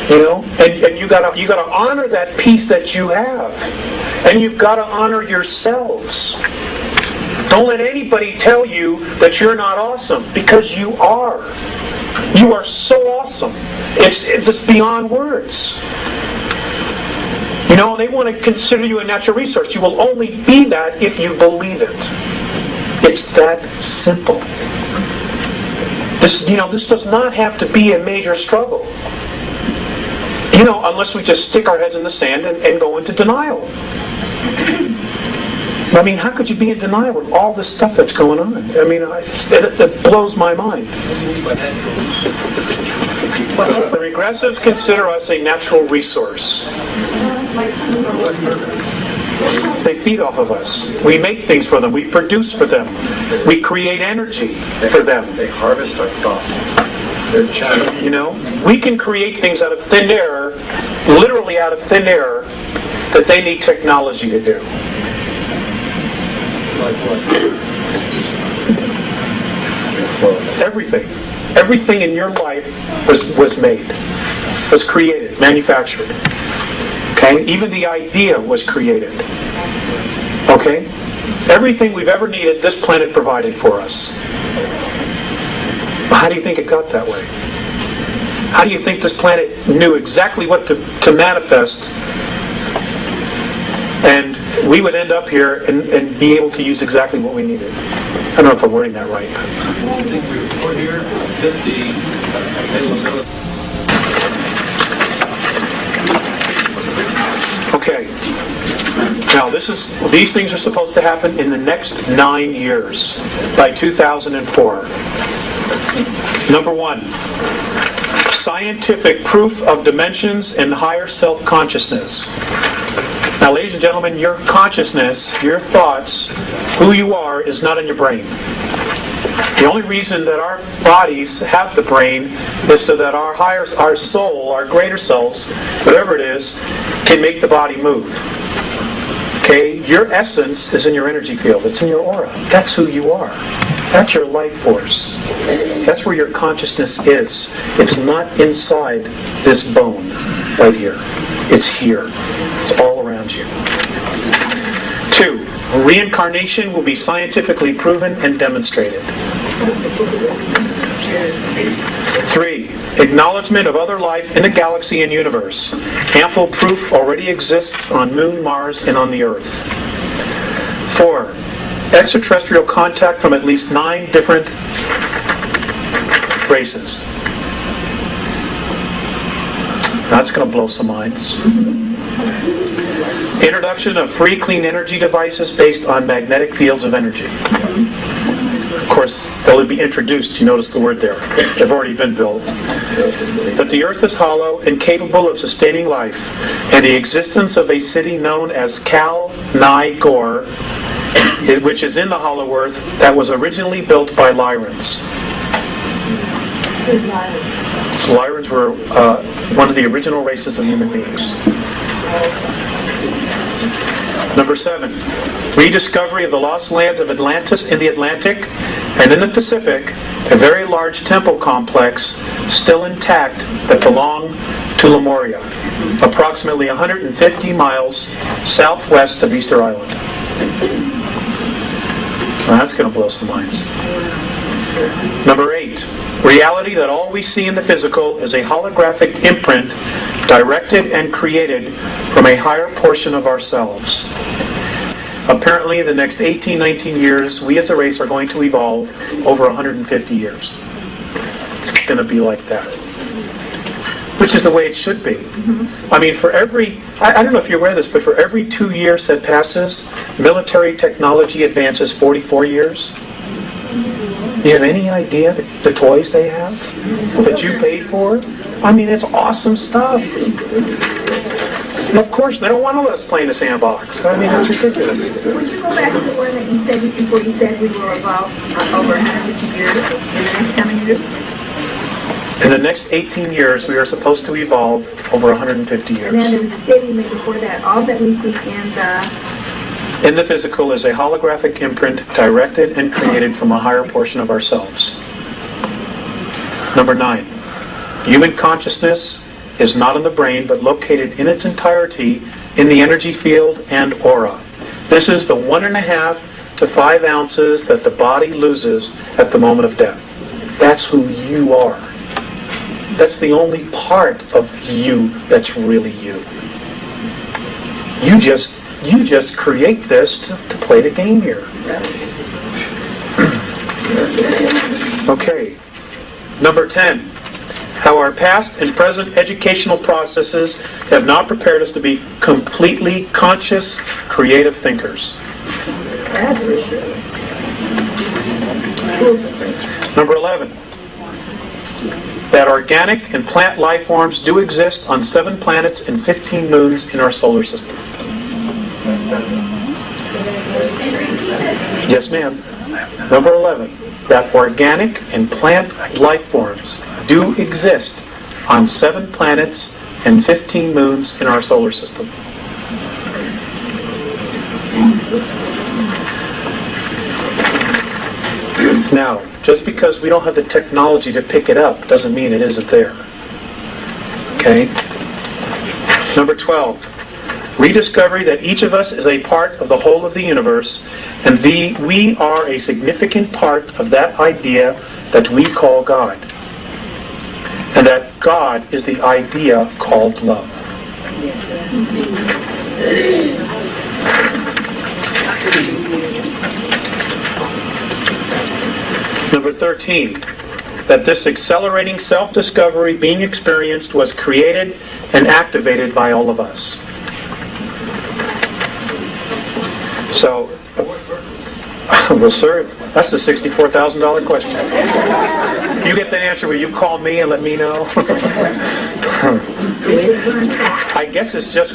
[SPEAKER 1] You know? And you gotta honor that piece that you have. And you've got to honor yourselves. Don't let anybody tell you that you're not awesome, because you are. You are so awesome. It's just beyond words. You know, they want to consider you a natural resource. You will only be that if you believe it. It's that simple. This does not have to be a major struggle. You know, unless we just stick our heads in the sand and go into denial. I mean, how could you be in denial with all this stuff that's going on? I mean, it blows my mind. The regressives consider us a natural resource. They feed off of us. We make things for them. We produce for them. We create energy for them.
[SPEAKER 2] They harvest our thoughts. They're channels.
[SPEAKER 1] You know, we can create things out of thin air, literally out of thin air, that they need technology to do. Everything in your life was made, was created, manufactured. Okay? Even the idea was created. Okay? Everything we've ever needed, this planet provided for us. How do you think it got that way? How do you think this planet knew exactly what to manifest, and we would end up here and be able to use exactly what we needed? I don't know if I'm wording that right.
[SPEAKER 6] I think we were put here to fit the availability.
[SPEAKER 1] Okay. Now these things are supposed to happen in the next 9 years, by 2004. Number 1, scientific proof of dimensions and higher self-consciousness. Now, ladies and gentlemen, your consciousness, your thoughts, who you are, is not in your brain. The only reason that our bodies have the brain is so that our soul, our greater selves, whatever it is, can make the body move. Okay? Your essence is in your energy field. It's in your aura. That's who you are. That's your life force. That's where your consciousness is. It's not inside this bone right here. It's here. It's all around you. 2, reincarnation will be scientifically proven and demonstrated. 3, acknowledgement of other life in the galaxy and universe. Ample proof already exists on Moon, Mars, and on the Earth. 4, extraterrestrial contact from at least 9 different races. That's going to blow some minds. Introduction of free clean energy devices based on magnetic fields of energy. Of course, they'll be introduced. You notice the word there. They've already been built. That the earth is hollow and capable of sustaining life, and the existence of a city known as Kal-Ni-Gor, which is in the hollow earth, that was originally built by Lyrans. Lyrans were one of the original races of human beings. Number 7, rediscovery of the lost lands of Atlantis in the Atlantic and in the Pacific, a very large temple complex still intact that belonged to Lemuria, approximately 150 miles southwest of Easter Island. So that's going to blow some minds. Number 8, reality that all we see in the physical is a holographic imprint directed and created from a higher portion of ourselves. Apparently, in the next 18, 19 years, we as a race are going to evolve over 150 years. It's going to be like that. Which is the way it should be. I mean, for every, I don't know if you're aware of this, but for every 2 years that passes, military technology advances 44 years. Do you have any idea the toys they have that you paid for? I mean, it's awesome stuff. And of course, they don't want to let us play in the sandbox. I mean, it's ridiculous.
[SPEAKER 9] Would you go back to the one that you said just before you said we will evolve over 150 years in the next coming years?
[SPEAKER 1] In the next 18 years, we are supposed to evolve over 150 years.
[SPEAKER 9] And then there was a statement made before that, all that we see
[SPEAKER 1] in the physical is a holographic imprint directed and created from a higher portion of ourselves. Number 9, human consciousness is not in the brain, but located in its entirety in the energy field and aura. This is the 1.5 to 5 ounces that the body loses at the moment of death. That's who you are. That's the only part of you that's really you. You just create this to play the game here. Okay. Number 10. How our past and present educational processes have not prepared us to be completely conscious, creative thinkers. Number 11. that organic and plant life forms do exist on 7 planets and 15 moons in our solar system. Yes, ma'am. Number 11, that organic and plant life forms do exist on 7 planets and 15 moons in our solar system. Now, just because we don't have the technology to pick it up doesn't mean it isn't there. Okay? Number 12, rediscovery that each of us is a part of the whole of the universe, and we are a significant part of that idea that we call God. And that God is the idea called love. Number 13, that this accelerating self-discovery being experienced was created and activated by all of us. So, well, sir, that's a $64,000 question. You get the answer, will you call me and let me know? I guess it's just,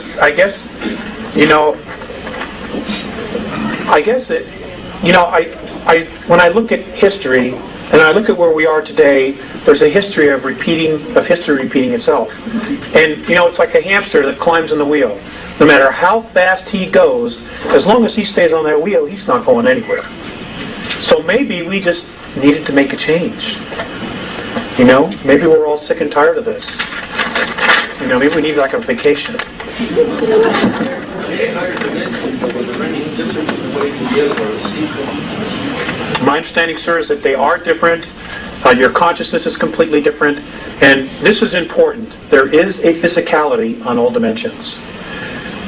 [SPEAKER 1] when I look at history, and I look at where we are today, there's a history of history repeating itself. And, it's like a hamster that climbs on the wheel. No matter how fast he goes, as long as he stays on that wheel, he's not going anywhere. So maybe we just needed to make a change. Maybe we're all sick and tired of this. Maybe we need like a vacation. My understanding, sir, is that they are different. Your consciousness is completely different. And this is important. There is a physicality on all dimensions.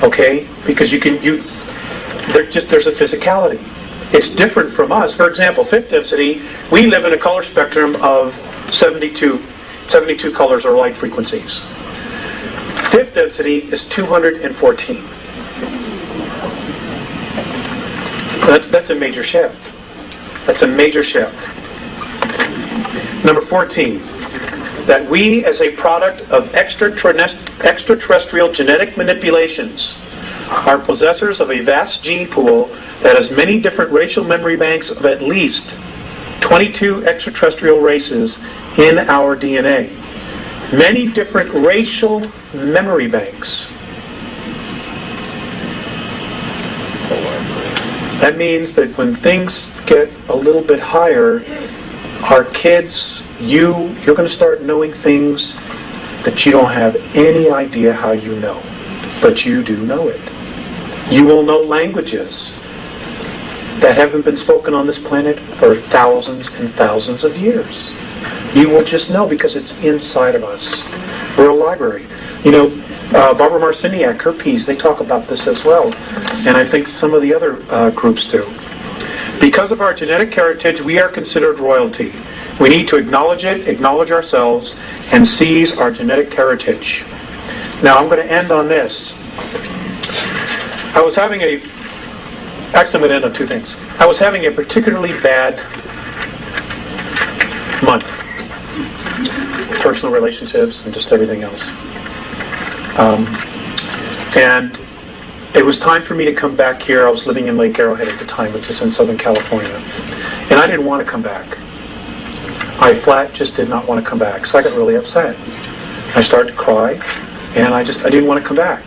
[SPEAKER 1] Okay? Because there's a physicality. It's different from us. For example, fifth density, we live in a color spectrum of 72 colors or light frequencies. Fifth density is 214. That's a major shift. That's a major shift. Number 14, that we as a product of extraterrestrial genetic manipulations are possessors of a vast gene pool that has many different racial memory banks of at least 22 extraterrestrial races in our DNA. Many different racial memory banks. That means that when things get a little bit higher, our kids, you're going to start knowing things that you don't have any idea how you know. But you do know it. You will know languages that haven't been spoken on this planet for thousands and thousands of years. You will just know because it's inside of us. We're a library. Barbara Marciniak, her piece, they talk about this as well. And I think some of the other groups do. Because of our genetic heritage, we are considered royalty. We need to acknowledge it, acknowledge ourselves, and seize our genetic heritage. Now, I'm going to end on this. I'm going to end on two things. I was having a particularly bad month. Personal relationships and just everything else. And it was time for me to come back here. I was living in Lake Arrowhead at the time, which is in Southern California. And I didn't want to come back. I flat just did not want to come back. So I got really upset. I started to cry, and I didn't want to come back.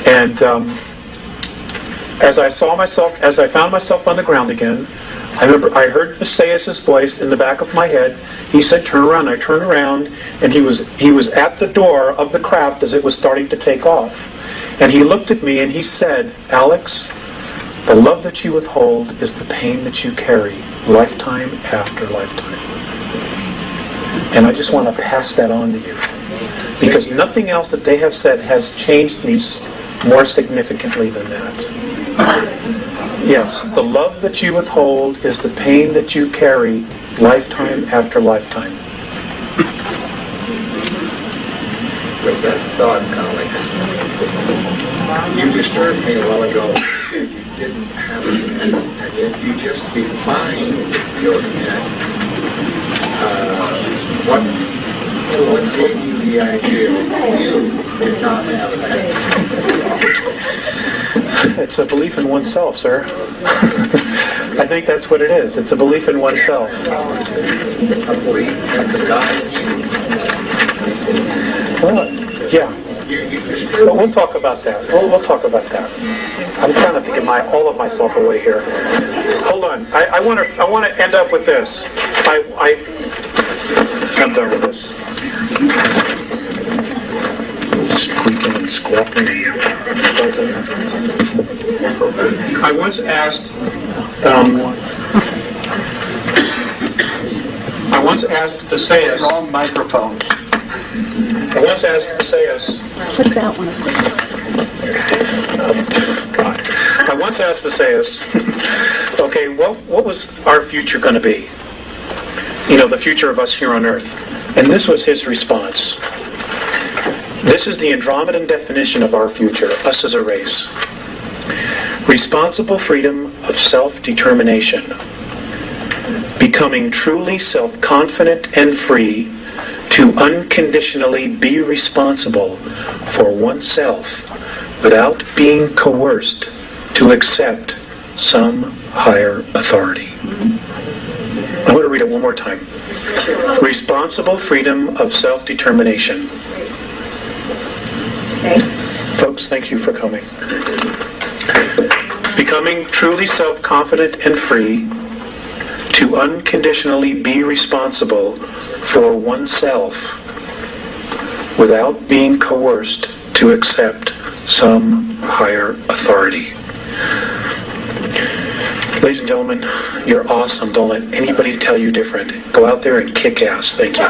[SPEAKER 1] And as I found myself on the ground again, I remember I heard Visayas' voice in the back of my head. He said, "Turn around." I turned around, and he was at the door of the craft as it was starting to take off. And he looked at me and he said, "Alex, the love that you withhold is the pain that you carry, lifetime after lifetime." And I just want to pass that on to you. Because nothing else that they have said has changed me more significantly than that. Yes, the love that you withhold is the pain that you carry, lifetime after lifetime.
[SPEAKER 4] With that thought, Alex, you disturbed me a while ago. You didn't have it, and yet you just defined your intent. What gave you the idea you did not have that?
[SPEAKER 1] It's a belief in oneself, sir. I think that's what it is. It's a belief in oneself.
[SPEAKER 4] A belief in the God.
[SPEAKER 1] Yeah. But we'll talk about that. We'll talk about that. I'm trying to get all of myself away here. Hold on. I want to end up with this. I'm done with this. Squeaking and squawking. I once asked Visayas.
[SPEAKER 7] Wrong microphone.
[SPEAKER 1] I once asked Visayas.
[SPEAKER 5] Put that one.
[SPEAKER 1] God. I once asked Visayas, okay, what was our future going to be? You know, the future of us here on Earth. And this was his response. This is the Andromedan definition of our future, us as a race. Responsible freedom of self-determination. Becoming truly self-confident and free to unconditionally be responsible for oneself without being coerced to accept some higher authority. I'm going to read it one more time. Responsible freedom of self-determination. Folks, thank you for coming. Becoming truly self-confident and free to unconditionally be responsible for oneself without being coerced to accept some higher authority. Ladies and gentlemen, you're awesome. Don't let anybody tell you different. Go out there and kick ass. Thank you.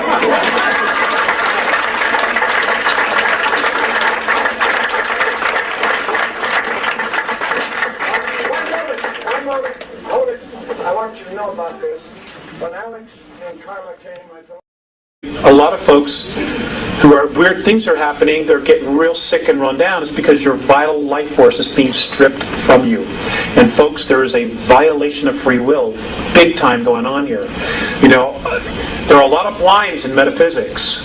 [SPEAKER 11] I want you to know about this. When Alex and Carla came, I thought...
[SPEAKER 1] A lot of folks who are weird things are happening, they're getting real sick and run down. It's because your vital life force is being stripped from you. And folks, there is a violation of free will, big time going on here. You know, there are a lot of blinds in metaphysics.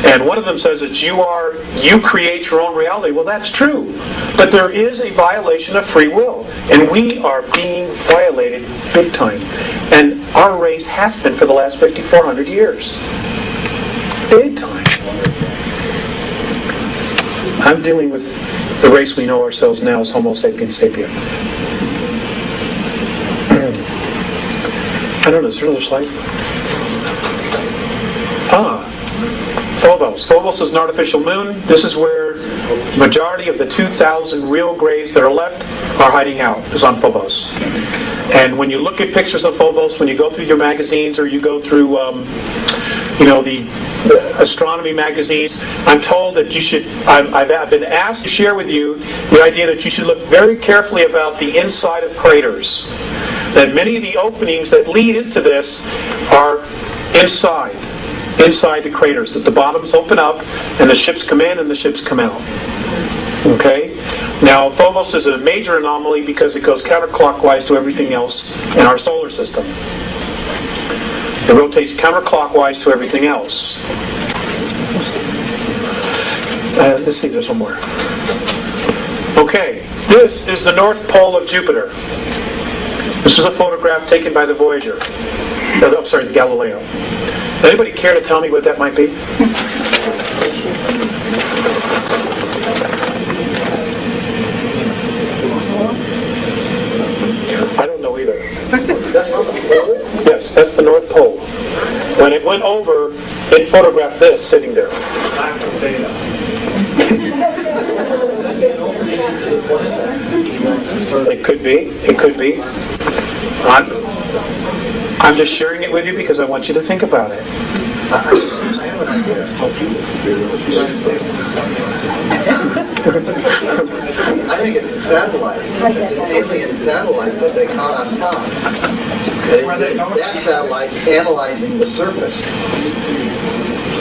[SPEAKER 1] And one of them says that you create your own reality. Well, that's true. But there is a violation of free will. And we are being violated big time. And our race has been for the last 5,400 years. Big time. I'm dealing with the race we know ourselves now as Homo sapiens sapien. I don't know, is there another slide? Phobos. Phobos is an artificial moon. This is where the majority of the 2,000 real grays that are left are hiding out, is on Phobos. And when you look at pictures of Phobos, when you go through your magazines or you go through, the astronomy magazines, I'm told that you should, I've been asked to share with you the idea that you should look very carefully about the inside of craters. That many of the openings that lead into this are inside the craters. That the bottoms open up and the ships come in and the ships come out. Okay? Now, Phobos is a major anomaly because it goes counterclockwise to everything else in our solar system. It rotates counterclockwise to everything else. Let's see, there's one more. Okay, this is the North Pole of Jupiter. This is a photograph taken by the Voyager. The Galileo. Anybody care to tell me what that might be? I don't know either. Yes, that's the North Pole. When it went over, it photographed this sitting there. It could be. It could be. I'm just sharing it with you because I want you to think about it.
[SPEAKER 2] I have an idea. I think it's a satellite. An alien satellite that they caught on top. That satellite's analyzing the surface.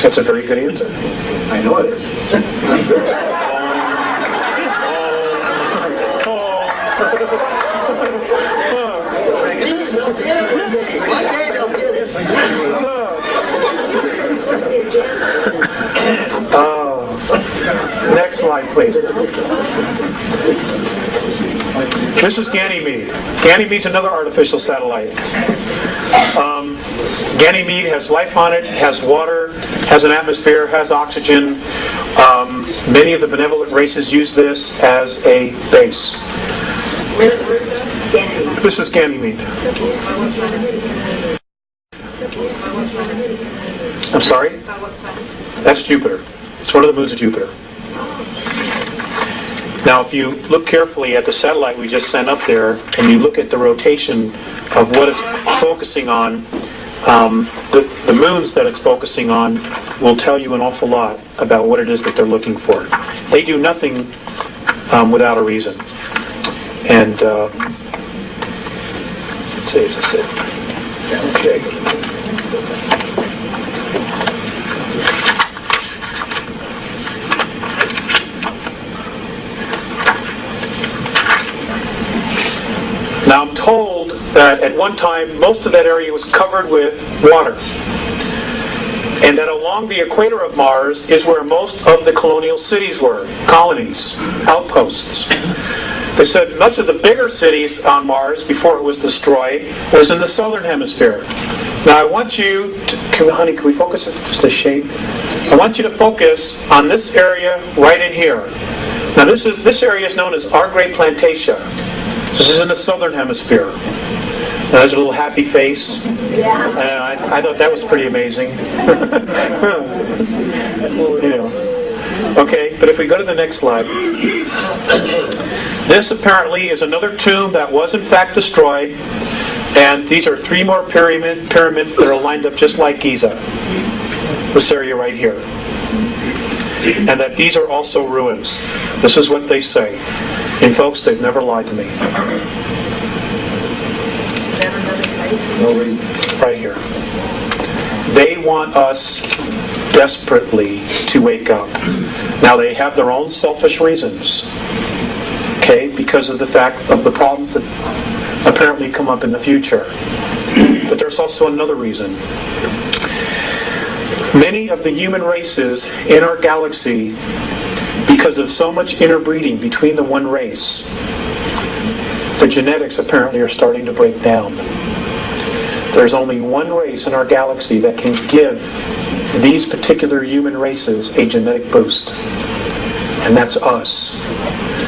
[SPEAKER 1] That's a very good answer.
[SPEAKER 2] I know it is.
[SPEAKER 1] Oh. Next slide, please. This is Ganymede. Ganymede's another artificial satellite. Ganymede has life on it, has water, has an atmosphere, has oxygen. Many of the benevolent races use this as a base. This is Ganymede. I'm sorry? That's Jupiter. It's one of the moons of Jupiter. Now, if you look carefully at the satellite we just sent up there, and you look at the rotation of what it's focusing on, the moons that it's focusing on will tell you an awful lot about what it is that they're looking for. They do nothing without a reason. And let's see, is this it? Okay. Now, I'm told that at one time most of that area was covered with water, and that along the equator of Mars is where most of the colonial cities were, colonies, outposts. They said much of the bigger cities on Mars before it was destroyed was in the southern hemisphere. Now, I want you to, honey, can we focus it just a shade? I want you to focus on this area right in here. Now, this area is known as our Great Plantatia. This is in the southern hemisphere. Now, there's a little happy face. Yeah. I thought that was pretty amazing. Okay, but if we go to the next slide. This apparently is another tomb that was in fact destroyed. And these are 3 more pyramids that are lined up just like Giza. This area right here. And that these are also ruins. This is what they say. And folks, they've never lied to me. Right here. They want us desperately to wake up. Now, they have their own selfish reasons. Okay? Because of the fact of the problems that apparently come up in the future. But there's also another reason. Many of the human races in our galaxy, because of so much interbreeding between the one race, the genetics apparently are starting to break down. There's only one race in our galaxy that can give these particular human races a genetic boost. And that's us.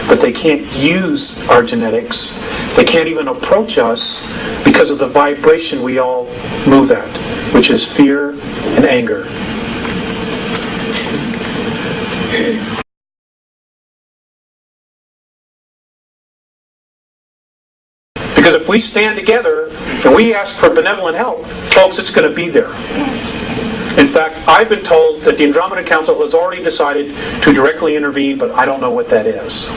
[SPEAKER 1] But they can't use our genetics. They can't even approach us because of the vibration we all move at, which is fear and anger. Because if we stand together and we ask for benevolent help, folks, it's going to be there. In fact, I've been told that the Andromeda Council has already decided to directly intervene, but I don't know what that is.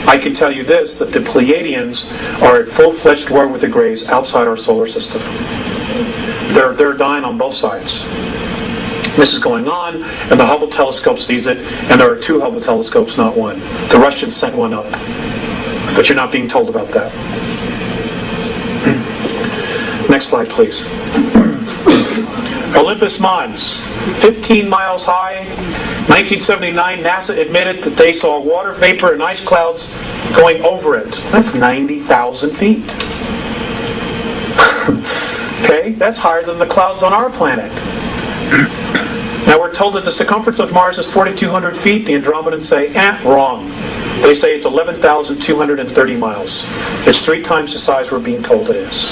[SPEAKER 1] I can tell you this, that the Pleiadians are at full-fledged war with the Greys outside our solar system. They're dying on both sides. This is going on, and the Hubble telescope sees it, and there are 2 Hubble telescopes, not 1. The Russians sent 1 up. But you're not being told about that. Next slide, please. Olympus Mons, 15 miles high. 1979, NASA admitted that they saw water vapor and ice clouds going over it. That's 90,000 feet. Okay, that's higher than the clouds on our planet. Now, we're told that the circumference of Mars is 4,200 feet. The Andromedans say, wrong. They say it's 11,230 miles. It's 3 times the size we're being told it is.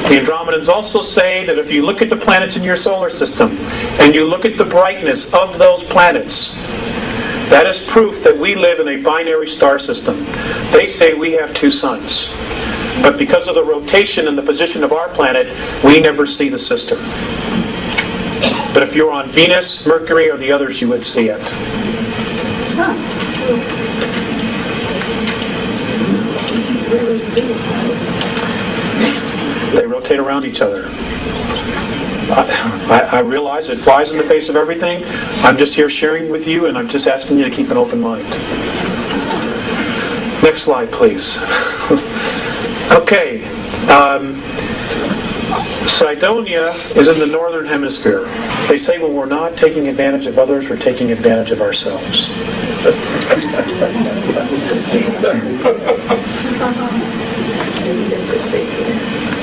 [SPEAKER 1] The Andromedans also say that if you look at the planets in your solar system and you look at the brightness of those planets, that is proof that we live in a binary star system. They say we have 2 suns. But because of the rotation and the position of our planet, we never see the sister. But if you're on Venus, Mercury, or the others, you would see it. They rotate around each other. I realize it flies in the face of everything. I'm just here sharing with you, and I'm just asking you to keep an open mind. Next slide, please. Okay. Cydonia is in the northern hemisphere. They say when we're not taking advantage of others, we're taking advantage of ourselves.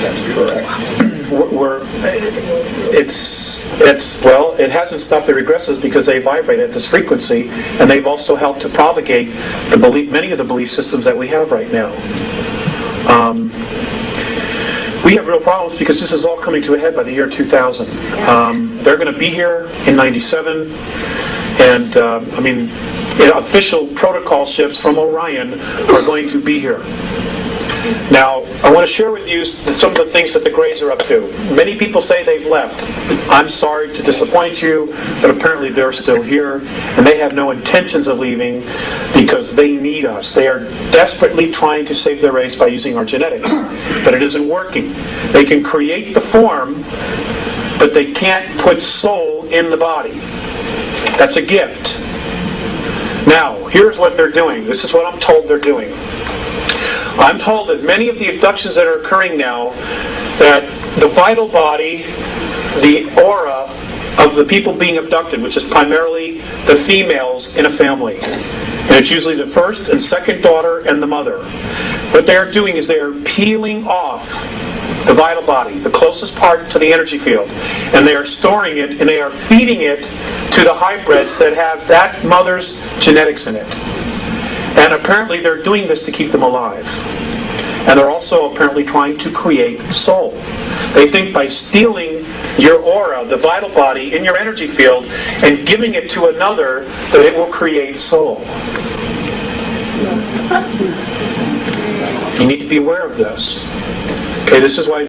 [SPEAKER 2] That's correct.
[SPEAKER 1] It hasn't stopped the regressives because they vibrate at this frequency, and they've also helped to propagate many of the belief systems that we have right now. We have real problems because this is all coming to a head by the year 2000. They're going to be here in 97, and official protocol ships from Orion are going to be here. Now, I want to share with you some of the things that the Greys are up to. Many people say they've left. I'm sorry to disappoint you, but apparently they're still here, and they have no intentions of leaving because they need us. They are desperately trying to save their race by using our genetics, but it isn't working. They can create the form, but they can't put soul in the body. That's a gift. Now, here's what they're doing. This is what I'm told they're doing. I'm told that many of the abductions that are occurring now, that the vital body, the aura of the people being abducted, which is primarily the females in a family, and it's usually the first and second daughter and the mother, what they are doing is they are peeling off the vital body, the closest part to the energy field, and they are storing it and they are feeding it to the hybrids that have that mother's genetics in it. And apparently they're doing this to keep them alive. And they're also apparently trying to create soul. They think by stealing your aura, the vital body, in your energy field, and giving it to another, that it will create soul. You need to be aware of this. Okay, this is why